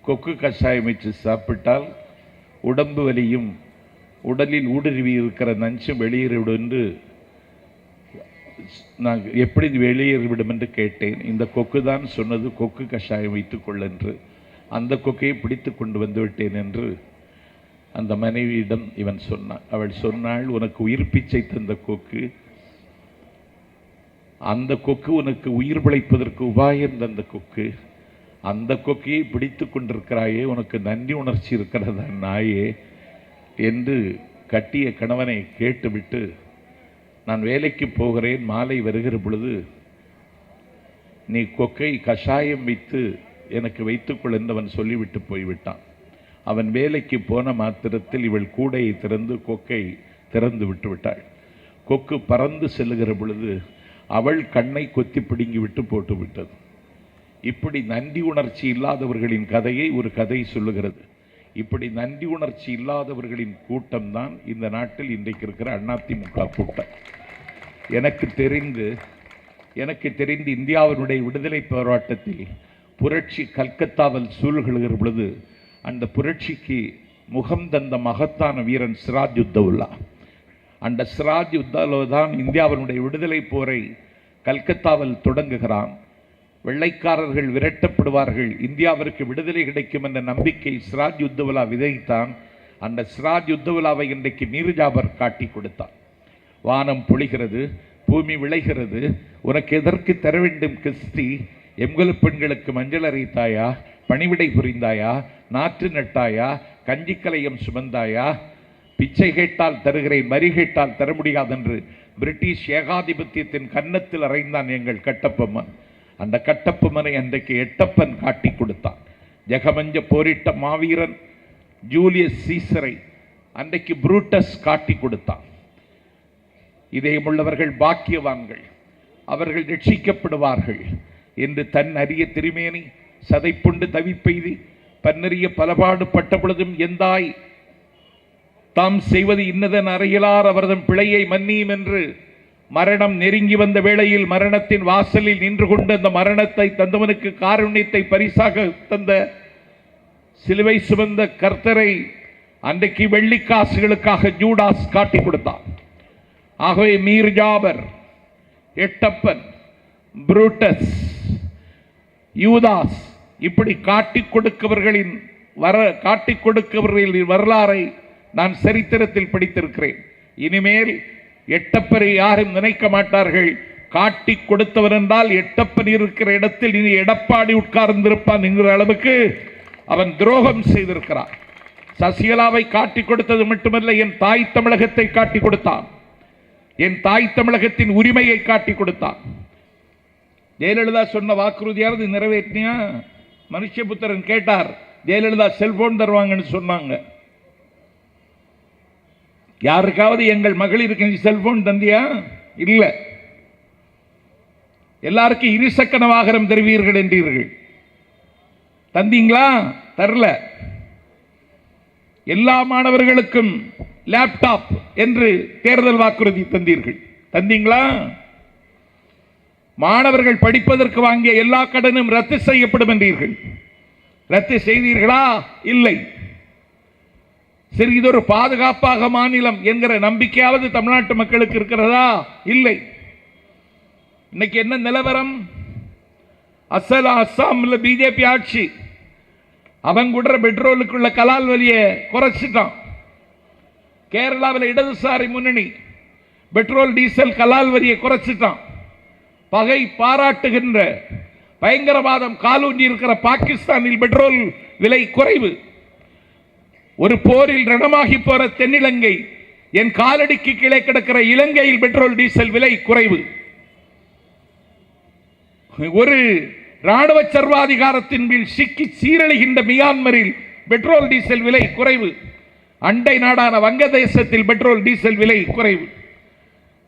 கொக்கு கஷாயம் வச்சு சாப்பிட்டால் உடம்பு வலியும் உடலில் ஊடுருவி இருக்கிற நஞ்சும் வெளியேறிவிடும் என்று நான் எப்படி வெளியேறிவிடும் என்று கேட்டேன். இந்த கொக்கு தான் சொன்னது, கொக்கு கஷாயம் வைத்துக்கொள் என்று. அந்த கொக்கையை பிடித்து கொண்டு வந்து விட்டேன் என்று அந்த மனைவியிடம் இவன் சொன்னான். அவள் சொன்னாள், உனக்கு உயிர் பிச்சை தந்த கொக்கு, அந்த கொக்கு உனக்கு உயிர் பிழைப்பதற்கு உபாயம் தந்த கொக்கு, அந்த கொக்கையை பிடித்து கொண்டிருக்கிறாயே, உனக்கு நன்றி உணர்ச்சி இருக்கிறதா நாயே என்று கட்டிய கணவனை கேட்டுவிட்டு, நான் வேலைக்கு போகிறேன், மாலை வருகிற பொழுது நீ கொக்கை கஷாயம் வைத்து எனக்கு வைத்துக்கொள் என்றவன் சொல்லிவிட்டு போய்விட்டான். அவன் வேலைக்கு போன மாத்திரத்தில் இவள் கூடையை திறந்து கொக்கை திறந்து விட்டு விட்டாள். கொக்கு பறந்து செல்லுகிற பொழுது அவள் கண்ணை கொத்தி பிடுங்கி விட்டு போட்டு விட்டது. இப்படி நன்றி உணர்ச்சி இல்லாதவர்களின் கதையை ஒரு கதை சொல்லுகிறது. இப்படி நன்றி உணர்ச்சி இல்லாதவர்களின் கூட்டம் தான் இந்த நாட்டில் இன்றைக்கு இருக்கிற அதிமுக கூட்டம். எனக்கு தெரிந்து இந்தியாவினுடைய விடுதலை போராட்டத்தில் புரட்சி கல்கத்தாவில் சூழ்கிற பொழுது அந்த புரட்சிக்கு முகம் தந்த மகத்தான வீரன் சிராஜுத்தௌலா. அந்த சிராஜுத்தௌலா தான் இந்தியாவினுடைய விடுதலை போரை கல்கத்தாவில் தொடங்குகிறான். வெள்ளைக்காரர்கள் விரட்டப்படுவார்கள், இந்தியாவிற்கு விடுதலை கிடைக்கும் என்ற நம்பிக்கை சிராஜுத்தௌலா விதைத்தான். அந்த சிராஜுத்தௌலாவை இன்றைக்கு மீர் ஜாபர் காட்டி கொடுத்தான். வானம் பொழிகிறது, பூமி விளைகிறது, உனக்கு எதற்கு தர வேண்டும் கிறிஸ்தி? எம்கொலு பெண்களுக்கு மஞ்சள் அரைத்தாயா, பணிவிடை புரிந்தாயா, நாற்று நட்டாயா, கஞ்சிக்கலையம் சுமந்தாயா? பிச்சை கேட்டால் தருகிறேன், மறி கேட்டால் தர முடியாதென்று பிரிட்டிஷ் ஏகாதிபத்தியத்தின் கன்னத்தில் அறைந்தான் எங்கள் கட்டப்பொம்மன். அந்த கட்டப்பொம்மனை அன்றைக்கு எட்டப்பன் காட்டி கொடுத்தான். ஜெகமஞ்ச போரிட்ட மாவீரன் ஜூலியஸ் சீசரை அன்றைக்கு புரூட்டஸ் காட்டி கொடுத்தான். இதயமுள்ளவர்கள் பாக்கியவான்கள், அவர்கள் ரட்சிக்கப்படுவார்கள் என்று தன் அரிய திருமேனி சதைப்புண்டு தவிப்பெய்தி பன்னறிய பலபாடுபட்ட பொழுதும் எந்தாய் தாம் செய்வது இன்னதன் அறையிலார் அவர்தம் பிழையை மன்னியும் என்று மரணம் நெருங்கி வந்த வேளையில் மரணத்தின் வாசலில் நின்று கொண்டு அந்த மரணத்தை தந்தவனுக்கு காருண்யத்தை பரிசாக தந்த சிலுவை சுமந்த கர்த்தரை அன்றைக்கு வெள்ளிக்காசுகளுக்காக ஜூடாஸ் காட்டி கொடுத்தான். ஆகவே மீர் ஜாபர், எட்டப்பன், புரூட்டஸ், யூதாஸ் இப்படி காட்டிக் கொடுக்கவர்களின் வரலாறை நான் சரித்திரத்தில் படித்திருக்கிறேன். இனிமேல் எட்டப்பரை யாரும் நினைக்க மாட்டார்கள். காட்டி கொடுத்தவர் என்றால் எட்டப்பன் இருக்கிற இடத்தில் இனி எடப்பாடி உட்கார்ந்திருப்பான் என்கிற அளவுக்கு அவன் துரோகம் செய்திருக்கிறான். சசிகலாவை காட்டி கொடுத்தது மட்டுமல்ல, என் தாய் தமிழகத்தை காட்டி கொடுத்தான். என் தாய் தமிழகத்தின் உரிமையை காட்டி கொடுத்தான். ஜெயலலிதா சொன்ன வாக்குறுதியாவது நிறைவேற்றியா? மனுஷபுத்திரன் கேட்டார், ஜெயலலிதா செல்போன் தருவாங்கன்னு சொன்னாங்க. யாருக்காவது எங்கள் மகளிருக்கு நீ செல்போன் தந்தியா? இல்லை. எல்லாருக்கும் இருசக்கர வாகனம் தருவீர்கள் என்றீர்கள், தந்தீங்களா? தரல. எல்லா மாணவர்களுக்கும் லேப்டாப் என்று தேர்தல் வாக்குறுதி தந்தீர்கள், தந்தீங்களா? மாணவர்கள் படிப்பதற்கு வாங்கிய எல்லா கடனும் ரத்து செய்யப்படும் என்றீர்கள், ரத்து செய்தீர்களா? இல்லை. சரி, இது ஒரு பாதுகாப்பாக மாநிலம் என்கிற நம்பிக்கையாவது தமிழ்நாட்டு மக்களுக்கு இருக்கிறதா? இல்லை. இன்னைக்கு என்ன நிலவரம்? அஸ்ஸாம்ல பிஜேபி ஆட்சி, அவன் கூட பெட்ரோலுக்குள்ள கலால் வலியை குறைச்சிட்டான். கேரளாவில் இடதுசாரி முன்னணி பெட்ரோல் டீசல் கலால் வரியை குறைச்சிட்டான். பகை பாராட்டுகின்ற பயங்கரவாதம் காலூன்றி இருக்கிற பாகிஸ்தானில் பெட்ரோல் விலை குறைவு. ஒரு போரில் ரணமாகி போற தென்னிலங்கை, என் காலடிக்கு கீழே கிடக்கிற இலங்கையில் பெட்ரோல் டீசல் விலை குறைவு. ஒரு ராணுவ சர்வாதிகாரத்தின் கீழ் சிக்கி சீரழிகின்ற மியான்மரில் பெட்ரோல் டீசல் விலை குறைவு. அண்டை நாடான வங்கதேசத்தில் பெட்ரோல் டீசல் விலை குறைவு.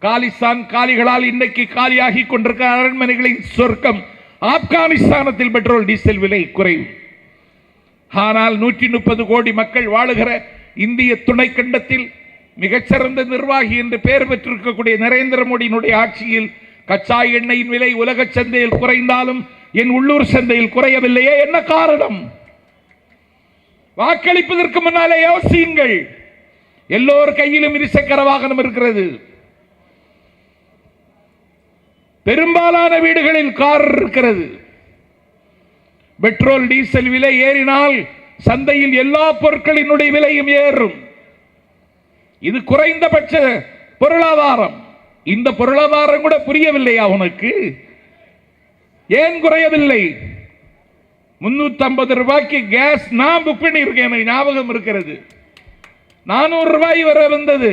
காலிஸ்தான் காலிகளால் இன்றைக்கு காலியாகி கொண்டிருக்கிற அரண்மனைகளின் சொர்க்கம் ஆப்கானிஸ்தானத்தில் பெட்ரோல் டீசல் விலை குறைவு. ஆனால் 130 கோடி மக்கள் வாழுகிற இந்திய துணை கண்டத்தில் மிகச்சிறந்த நிர்வாகி என்று பெயர் பெற்றிருக்கக்கூடிய நரேந்திர மோடியினுடைய ஆட்சியில் கச்சா எண்ணெயின் விலை உலக சந்தையில் குறைந்தாலும் என் உள்ளூர் சந்தையில் குறையவில்லையே. என்ன காரணம்? வாக்களிப்பதற்கு முன்னாலே யோசியுங்கள். எல்லோர் கையிலும் இருசக்கர வாகனம் இருக்கிறது. பெரும்பாலான வீடுகளில் கார் இருக்கிறது. பெட்ரோல் டீசல் விலை ஏறினால் சந்தையில் எல்லா பொருட்களினுடைய விலையும் ஏறும். இது குறைந்தபட்ச பொருளாதாரம். இந்த பொருளாதாரம் கூட புரியவில்லையா உனக்கு? ஏன் குறையவில்லை? 350 ரூபாய்க்கு கேஸ் நான் புக் பண்ணியிருக்கேன், எனக்கு ஞாபகம் இருக்கிறது. 400 ரூபாய் வரை வந்தது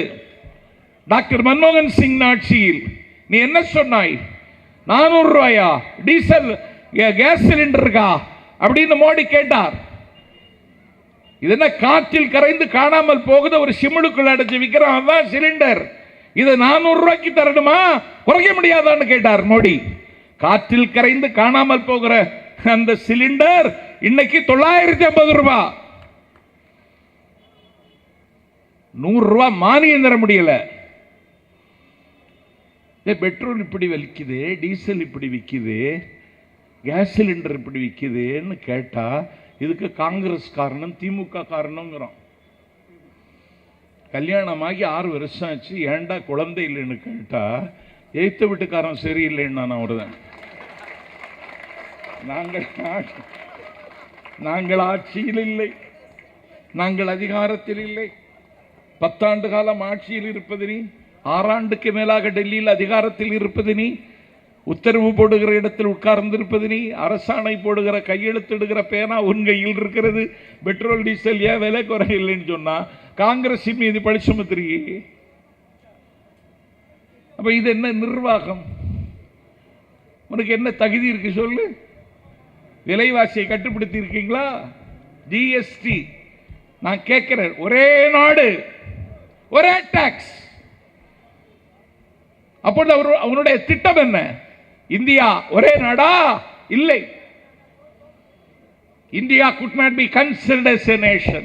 டாக்டர் மன்மோகன் சிங் ஆட்சியில். நீ என்ன சொன்னாய்? 400 ரூபாயா டீசல் கேஸ் சிலிண்டருக்கா அப்படின்னு மோடி கேட்டார். இது என்ன காற்றில் கரைந்து காணாமல் போகுது, ஒரு சிமிழுக்குள் அடைச்சு விற்கிறான் தான் சிலிண்டர். இது 400 ரூபாய்க்கு தரணுமா, குறைக்க முடியாதான்னு கேட்டார் மோடி. காற்றில் கரைந்து காணாமல் போகிற அந்த சிலிண்டர் இன்னைக்கு 950 ரூபாய். 100 ரூபாய் மானியம் தர முடியல. பெட்ரோல் இப்படி விற்கிது, டீசல் இப்படி விற்கிது, கேஸ் சிலிண்டர் இப்படி விற்கிதுன்னு கேட்டா இதுக்கு காங்கிரஸ் காரணம், திமுக காரணங்கிறோம். கல்யாணமாகி 6 வருஷம் ஆச்சு, ஏண்டா குழந்தை இல்லைன்னு கேட்டா எய்த்த வீட்டுக்காரன் சரியில்லைன்னு நான் அவர்தான். நாங்கள் ஆட்சியில் இல்லை, நாங்கள் அதிகாரத்தில் இல்லை. 10 ஆண்டு காலம் ஆட்சியில் இருப்பது நீ, 6 ஆண்டுக்கு மேலாக டெல்லியில் அதிகாரத்தில் இருப்பது நீ, உத்தரவு போடுகிற இடத்தில் உட்கார்ந்திருப்பது நீ, அரசாணை போடுகிற கையெழுத்திடுகிற பேனா உன் கையில் இருக்கிறது. பெட்ரோல் டீசல் ஏன் விலை குறையில்லைன்னு சொன்னா காங்கிரஸ் மீது பழி சுமத்துறீங்க. அப்ப இது என்ன நிர்வாகம்? உனக்கு என்ன தகுதி இருக்கு சொல்லு? விலைவாசியை கட்டுப்படுத்தி இருக்கீங்களா? ஜிஎஸ்டி நான் கேட்கிறேன், ஒரே நாடு ஒரே டாக்ஸ். அப்பொழுது அவனுடைய திட்டம் என்ன? இந்தியா ஒரே நாடா? இல்லை. India could not be considered as a nation.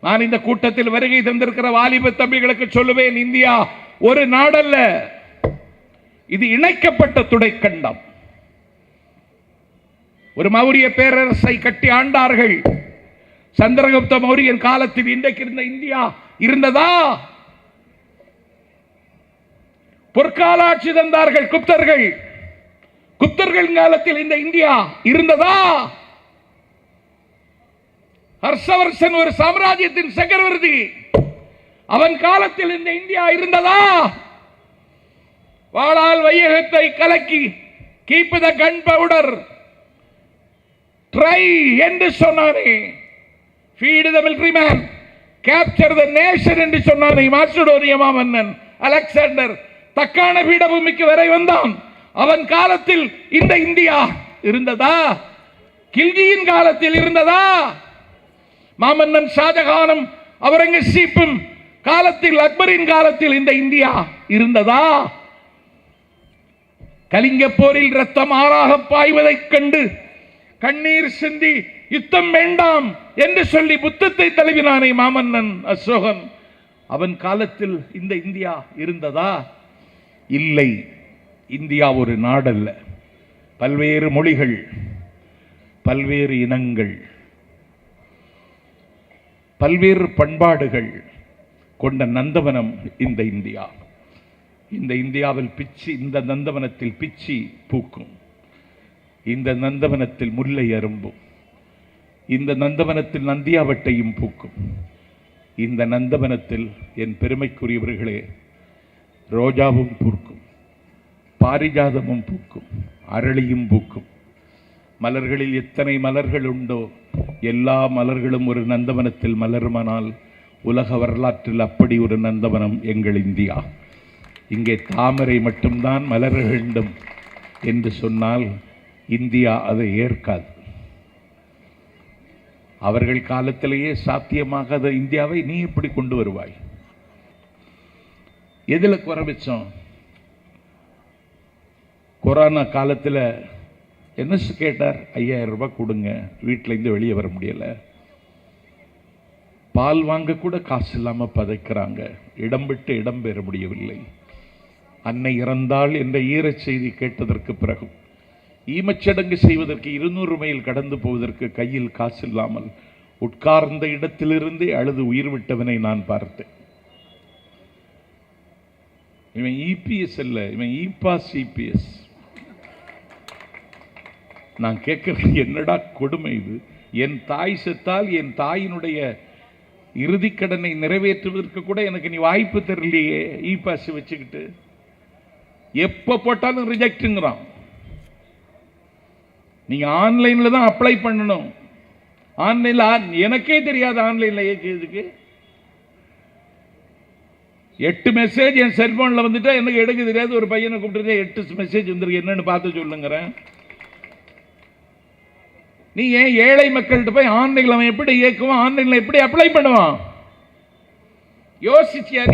நான் இந்த கூட்டத்தில் வருகை தந்திருக்கிற வாலிப தம்பிகளுக்கு சொல்லுவேன், இந்தியா ஒரு நாடல்ல, இது இணைக்கப்பட்ட துணைக்கண்டம். ஒரு மௌரிய பேரரசை கட்டி ஆண்டார்கள். சந்திரகுப்த மௌரியன் காலத்தில் இன்றைக்கு இருந்த இந்தியா இருந்ததா? பொற்கால ஆட்சி தந்தார்கள் குப்தர்கள். குப்தர்கள் காலத்தில் இந்த இந்தியா இருந்ததா? ஹர்ஷவர்ஷன் ஒரு சாம்ராஜ்யத்தின் சக்கரவர்த்தி, அவன் காலத்தில் இந்த இந்தியா இருந்ததா? வாளால் வையகத்தை கலக்கி keep the gun powder dry என்று சொன்னானே, feed the military man, capture the nation என்று சொன்னானே மாசிடோனிய மன்னன் அலெக்சாண்டர். தக்கான பீடபூமிக்கு வரை வந்தான். அவன் காலத்தில் இந்த இந்தியா இருந்ததா? கில்ஜியின் காலத்தில் இருந்ததா? மாமன்னன் ஷாஜகானும் அவுரங்கசீப்பும் காலத்தில், அக்பரின் காலத்தில் இந்த இந்தியா இருந்ததா? கலிங்க போரில் ரத்தம் ஆறாக பாய்வதைக் கண்டு கண்ணீர் சிந்தி யுத்தம் வேண்டாம் என்று சொல்லி புத்தத்தை தழுவினானே மாமன்னன் அசோகன், அவன் காலத்தில் இந்த இந்தியா இருந்ததா? இல்லை. இந்தியா ஒரு நாடல்ல, பல்வேறு மொழிகள், பல்வேறு இனங்கள், பல்வேறு பண்பாடுகள் கொண்ட நந்தவனம் இந்த இந்தியா. இந்த இந்தியாவில் பிச்சி, இந்த நந்தவனத்தில் பிச்சி பூக்கும், இந்த நந்தவனத்தில் முல்லை அரும்பும், இந்த நந்தவனத்தில் நந்தியாவட்டையும் பூக்கும், இந்த நந்தவனத்தில் என் பெருமைக்குரியவர்களே ரோஜாவும் பூக்கும், பாரிஜாதமும் பூக்கும், அரளியும் பூக்கும். மலர்களில் எத்தனை மலர்கள் உண்டோ எல்லா மலர்களும் ஒரு நந்தவனத்தில் மலருமானால் உலக வரலாற்றில் அப்படி ஒரு நந்தவனம் எங்கள் இந்தியா. இங்கே தாமரை மட்டும்தான் மலர வேண்டும் என்று சொன்னால் இந்தியா அதை ஏற்காது. அவர்கள் காலத்திலேயே சாத்தியமாகாத இந்தியாவை நீ எப்படி கொண்டு வருவாய்? எதில் குறைச்சோம்? கொரோனா காலத்தில் என்ன கேட்டார்? 5000 ரூபாய் கொடுங்க, வீட்டில் இருந்து வெளியே வர முடியல. பால் வாங்க கூட காசு இல்லாமல் பதைக்கிறாங்க, இடம் விட்டு இடம் பெற முடியவில்லை. அன்னை இறந்தாள் என்ற ஈரச் செய்தி கேட்டதற்கு பிறகு ஈமச்சடங்கு செய்வதற்கு 200 மைல் கடந்து போவதற்கு கையில் காசு இல்லாமல் உட்கார்ந்த இடத்திலிருந்தே அழுது உயிர் விட்டவனை நான் பார்த்தேன். இவன் இபிஎஸ் அல்ல, இவன் இபாஸ் இபிஎஸ். நான் கேட்கிறேன், என்னடா கொடுமை இது? என் தாய் செத்தால் என் தாயினுடைய இறுதிக்கடனை நிறைவேற்றுவதற்கு கூட எனக்கு நீ வாய்ப்பு தெரியலையே. இபாஸ் வச்சுக்கிட்டு எப்ப போட்டாலும் ரிஜெக்ட்ங்கிறான். நீங்க ஆன்லைன்ல தான் அப்ளை பண்ணணும். ஆன்லைன்ல எனக்கே தெரியாது ஆன்லைன்ல ஏற்கிறதுக்கு. 8 மெசேஜ் என் செல்போன்ல வந்துட்டா எனக்கு எடுக்க தெரியாது. ஒரு பையனை கூப்பிட்டு 8 மெசேஜ் வந்துருக்கு, என்னன்னு பார்த்து சொல்லுங்கிறேன். நீ ஏன் ஏழை மக்கள்கிட்ட போய் ஆன்லைன்ல அவன் எப்படி இயக்குவான், ஆன்லைன்ல எப்படி அப்ளை பண்ணுவான்? யோசிச்சியா?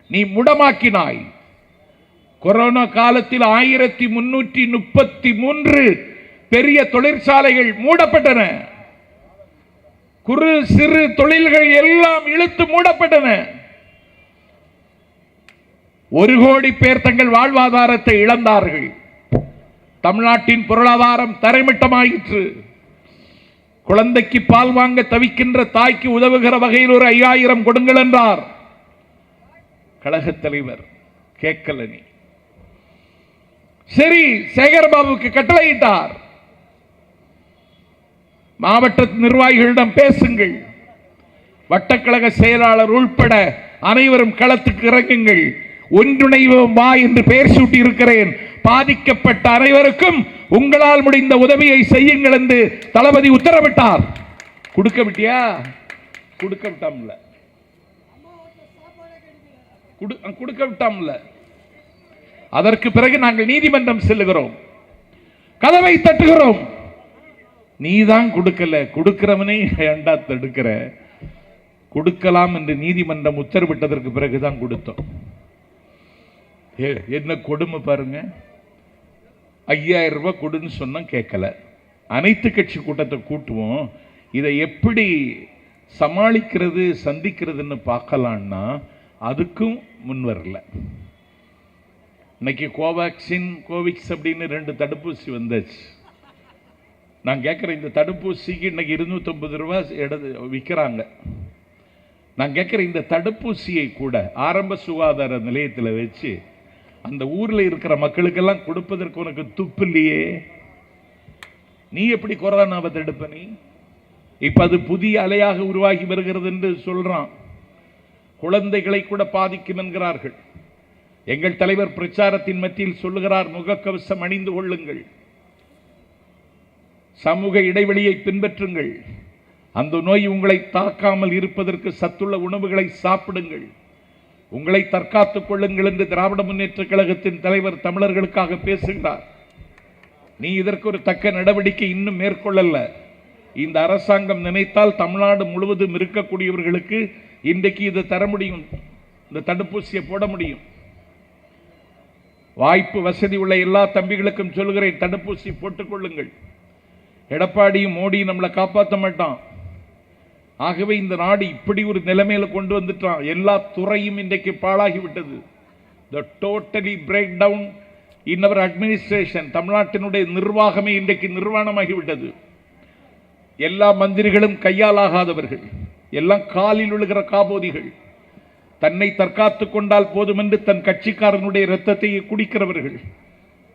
நீ முடமாக்கினாய். கொரோனா காலத்தில் 1333 பெரிய தொழிற்சாலைகள் மூடப்பட்டன. குறு சிறு தொழில்கள் எல்லாம் இழுத்து மூடப்பட்டன. 1 கோடி பேர் தங்கள் வாழ்வாதாரத்தை இழந்தார்கள். தமிழ்நாட்டின் பொருளாதாரம் தரைமட்டமாயிற்று. குழந்தைக்கு பால் வாங்க தவிக்கின்ற தாய்க்கு உதவுகிற வகையில் ஒரு 5000 கொடுங்கள் என்றார் கழகத் தலைவர். கேட்கல நீ. சரி, சேகர்பாபுக்கு கட்டளையிட்டார், மாவட்ட நிர்வாகிகளிடம் பேசுங்கள், வட்டக்கழக செயலாளர் உள்பட அனைவரும் களத்துக்கு இறங்குங்கள், ஒன்றிணைவோம் வா என்று பெயர் சூட்டி இருக்கிறேன். பாதிக்கப்பட்ட அனைவருக்கும் உங்களால் முடிந்த உதவியை செய்யுங்கள் என்று தளபதி உத்தரவிட்டார். கொடுக்க விட்டியா? கொடுக்க விட்டாம்ல, கொடுக்க விட்டாம்ல. அதற்கு பிறகு நாங்கள் நீதிமன்றம் செல்லுகிறோம், கதவை தட்டுகிறோம். நீதான் கொடுக்கல, கொடுக்கிறவனை ஏண்டா தடுக்கிற? கொடுக்கலாம் என்று நீதிமன்றம் உத்தரவிட்டதற்கு பிறகுதான் கொடுத்தோம். என்ன கொடுமை பாருங்க. 5000 ரூபாய் கொடுன்னு சொன்னா கேட்கல. அனைத்து கட்சி கூட்டத்தை கூட்டுவோம், இதை எப்படி சமாளிக்கிறது சந்திக்கிறதுன்னு பார்க்கலான்னா அதுக்கும் முன் வரல. இன்னைக்கு கோவேக்சின் கோவிக்ஸ் அப்படின்னு 2 தடுப்பூசி வந்தாச்சு. நான் கேட்குறேன், இந்த தடுப்பூசிக்கு இன்னைக்கு 250 ரூபாய் விற்கிறாங்க. நான் கேட்குறேன், இந்த தடுப்பூசியை கூட ஆரம்ப சுகாதார நிலையத்தில் வச்சு அந்த ஊரில் இருக்கிற மக்களுக்கெல்லாம் கொடுப்பதற்கு உனக்கு துப்பு இல்லையே. நீ எப்படி கொரோனாவை தடுப்ப? நீ இப்ப அது புதிய அலையாக உருவாகி வருகிறது என்று சொல்றான். குழந்தைகளை கூட பாதிக்கும் என்கிறார்கள். எங்கள் தலைவர் பிரச்சாரத்தின் மத்தியில் சொல்லுகிறார், முகக்கவசம் அணிந்து கொள்ளுங்கள், சமூக இடைவெளியை பின்பற்றுங்கள், அந்த நோய் உங்களை தாக்காமல் இருப்பதற்கு சத்துள்ள உணவுகளை சாப்பிடுங்கள், உங்களை தற்காத்துக் கொள்ளுங்கள் என்று திராவிட முன்னேற்ற கழகத்தின் தலைவர் தமிழர்களுக்காக பேசுகிறார். நீ இதற்கு ஒரு தக்க நடவடிக்கை இன்னும் மேற்கொள்ளல. இந்த அரசாங்கம் நினைத்தால் தமிழ்நாடு முழுவதும் இருக்கக்கூடியவர்களுக்கு இன்றைக்கு இதை தர முடியும், இந்த தடுப்பூசியை போட முடியும். வாய்ப்பு வசதி உள்ள எல்லா தம்பிகளுக்கும் சொல்கிறேன், தடுப்பூசி போட்டுக் கொள்ளுங்கள். எடப்பாடியும் மோடியும் நம்மளை காப்பாற்ற மாட்டான். ஆகவே இந்த நாடு இப்படி ஒரு நிலைமையில கொண்டு வந்துட்டான். எல்லா துறையும் இன்றைக்கு பாழாகிவிட்டது. The totally breakdown in our administration. தமிழ்நாட்டினுடைய நிர்வாகமே இன்றைக்கு நிர்வாணமாகிவிட்டது. எல்லா மந்திரிகளும் கையாலாகாதவர்கள், எல்லாம் காலில் விழுகிற காபோதிகள், தன்னை தற்காத்துக் கொண்டால் போதும் என்று தன் கட்சிக்காரனுடைய இரத்தத்தை குடிக்கிறவர்கள்.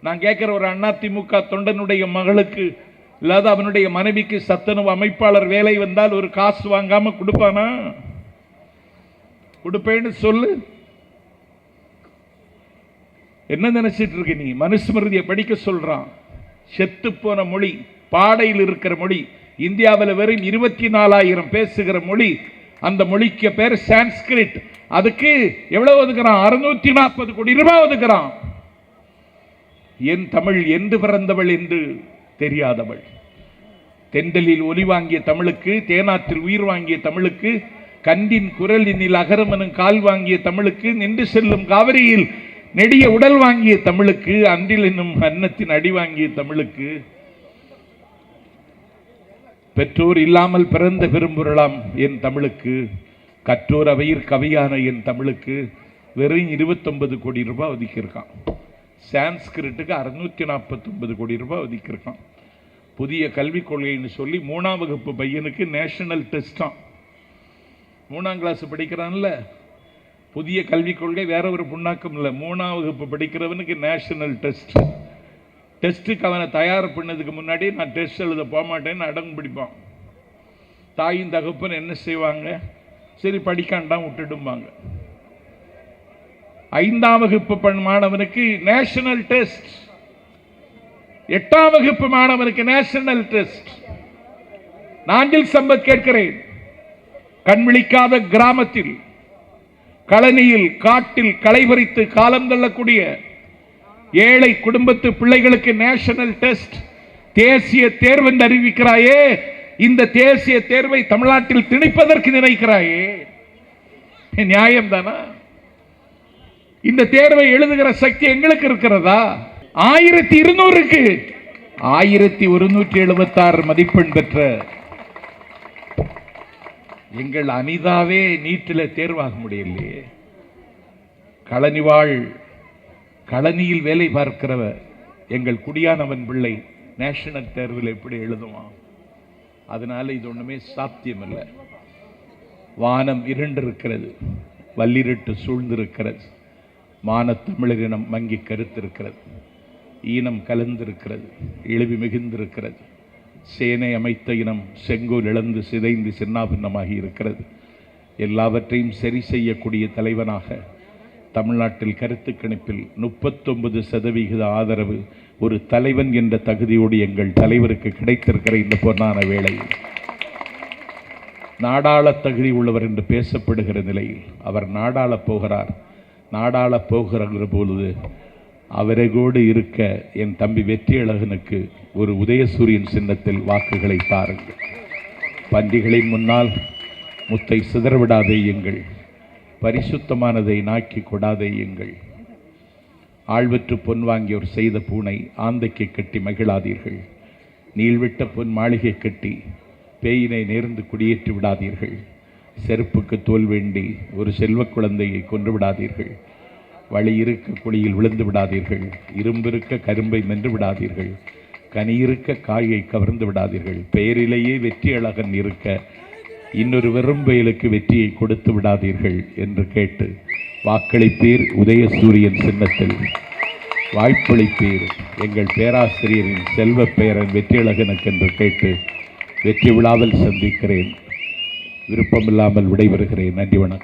நான் கேட்கிற ஒரு அதிமுக தொண்டனுடைய மகளுக்கு இல்லாத அவனுடைய மனைவிக்கு சத்துணவு அமைப்பாளர் வேலை வந்தால் ஒரு காசு வாங்காம கொடுப்பானா? கொடுப்பேன்னு சொல்லு. என்ன நினைச்சிட்டு இருக்க நீ? மனுஸ்மிருதியை படிக்க சொல்றான். செத்து போன மொழி, பாடையில் இருக்கிற மொழி, இந்தியாவில் வெறும் 24,000 பேசுகிற மொழி. அந்த மொழிக்கு பேர் சான்ஸ்கிரிட். அதுக்கு எவ்வளவு ஒதுக்குறான்? 640 கோடி ரூபாய் ஒதுக்குறான். என் தமிழ் என்று பிறந்தவள் என்று தெரியாதவள், தென்றலில் ஒலி வாங்கிய தமிழுக்கு, தேனாற்றில் உயிர் வாங்கிய தமிழுக்கு, கண்டின் குரலினில் அகரமனும் கால் வாங்கிய தமிழுக்கு, நின்று செல்லும் காவிரியில் நெடிய உடல் வாங்கிய தமிழுக்கு, அன்றில் என்னும் அன்னத்தின் அடி வாங்கிய தமிழுக்கு, பெற்றோர் இல்லாமல் பிறந்த பெரும்பொருளாம் என் தமிழுக்கு, கற்றோர் அவையில் கவியான என் தமிழுக்கு வெறும் 29 கோடி ரூபாய் ஒதுக்கியிருக்கான். சான்ஸ்கிரிட்டுக்கு 649 கோடி ரூபாய் ஒதுக்கியிருக்கான். புதிய கல்விக் கொள்கைன்னு சொல்லி 3ஆம் வகுப்பு பையனுக்கு நேஷனல் டெஸ்டாம். 3ஆம் கிளாஸ் படிக்கிறான்ல, புதிய கல்விக் கொள்கை வேற ஒரு புண்ணாக்கம் இல்லை. 3ஆம் வகுப்பு படிக்கிறவனுக்கு நேஷனல் டெஸ்ட். டெஸ்ட்டுக்கு அவனை தயார் பண்ணதுக்கு முன்னாடி நான் டெஸ்ட் எழுத போக மாட்டேன்னு அடங்கு பிடிப்பான். தாயின் தகப்பன் என்ன செய்வாங்க? சரி படிக்காண்டாம் விட்டுடும்பாங்க. 5ஆம் வகுப்பு மாணவனுக்கு நேஷனல் டெஸ்ட், 8ஆம் வகுப்பு மாணவனுக்கு நேஷனல் டெஸ்ட். நாஞ்சில் சம்பத் கேட்கிறேன், கண் விழிக்காத கிராமத்தில் கழனியில் காட்டில் களை பறித்து காலம் தள்ளக்கூடிய ஏழை குடும்பத்து பிள்ளைகளுக்கு நேஷனல் டெஸ்ட், தேசிய தேர்வு என்று அறிவிக்கிறாயே. இந்த தேசிய தேர்வை தமிழ்நாட்டில் திணிப்பதற்கு நினைக்கிறாயே, நியாயம் தானா? இந்த தேர்வை எழுதுகிற சக்தி எங்களுக்கு இருக்கிறதா? 1200க்கு 1176 மதிப்பெண் பெற்ற எங்கள் அனிதாவே நீட்டில் தேர்வாக முடியலையே. களனிவாழ் களனியில் வேலை பார்க்கிறவ எங்கள் குடியானவன் பிள்ளை நேஷனல் தேர்வில் எப்படி எழுதுவான்? அதனால இது ஒண்ணுமே சாத்தியமில்லை. வானம் இருண்டிருக்கிறது, வல்லிருட்டு சூழ்ந்திருக்கிறது, மானத்தமிழரினம் மங்கி கருத்திருக்கிறது, ஈனம் கலந்திருக்கிறது, இழிவு மிகுந்திருக்கிறது, சேனை அமைத்த இனம் செங்கோல் இழந்து சிதைந்து சின்னாபின்னமாகி இருக்கிறது. எல்லாவற்றையும் சரி செய்யக்கூடிய தலைவனாக தமிழ்நாட்டில் கருத்து கணிப்பில் 39% ஆதரவு ஒரு தலைவன் என்ற தகுதியோடு எங்கள் தலைவருக்கு கிடைத்திருக்கிற இந்த பொன்னான வேளையில் நாடாள தகுதி உள்ளவர் என்று பேசப்படுகிற நிலையில் அவர் நாடாளப் போகிறார். நாடாளப் போகிற பொழுது அவரோடு இருக்க என் தம்பி வெற்றியழகனுக்கு ஒரு உதயசூரியன் சின்னத்தில் வாக்குகளை தாருங்கள். பன்றிகளின் முன்னால் முத்தை சிதறவிடாதேயுங்கள், பரிசுத்தமானதை நாக்கி கொடாதேயுங்கள். ஆழ்வற்று பொன் வாங்கியோர் செய்த பூனை ஆந்தைக்கு கட்டி மகிழாதீர்கள். நீள்விட்ட பொன் மாளிகை கட்டி பேயினை நேர்ந்து குடியேற்றி விடாதீர்கள். செருப்புக்கு தோல் வேண்டி ஒரு செல்வ குழந்தையை கொன்று விடாதீர்கள். வழி இருக்க குழியில் விழுந்து விடாதீர்கள். இரும்பிருக்க கரும்பை மென்று விடாதீர்கள். கனியிருக்க காயை கவர்ந்து விடாதீர்கள். பெயரிலேயே வெற்றி அழகன் இருக்க இன்னொரு வெறும் பெயலுக்கு வெற்றியை கொடுத்து விடாதீர்கள் என்று கேட்டு வாக்களிப்பீர். உதயசூரியன் சின்னத்தில் வாய்ப்பளிப்பீர். எங்கள் பேராசிரியரின் செல்வ பேரன் வெற்றியழகனுக்கு என்று கேட்டு வெற்றி விழாவில் சந்திக்கிறேன். விருப்பமில்லாமல் விடைபெறுகிறேன். நன்றி, வணக்கம்.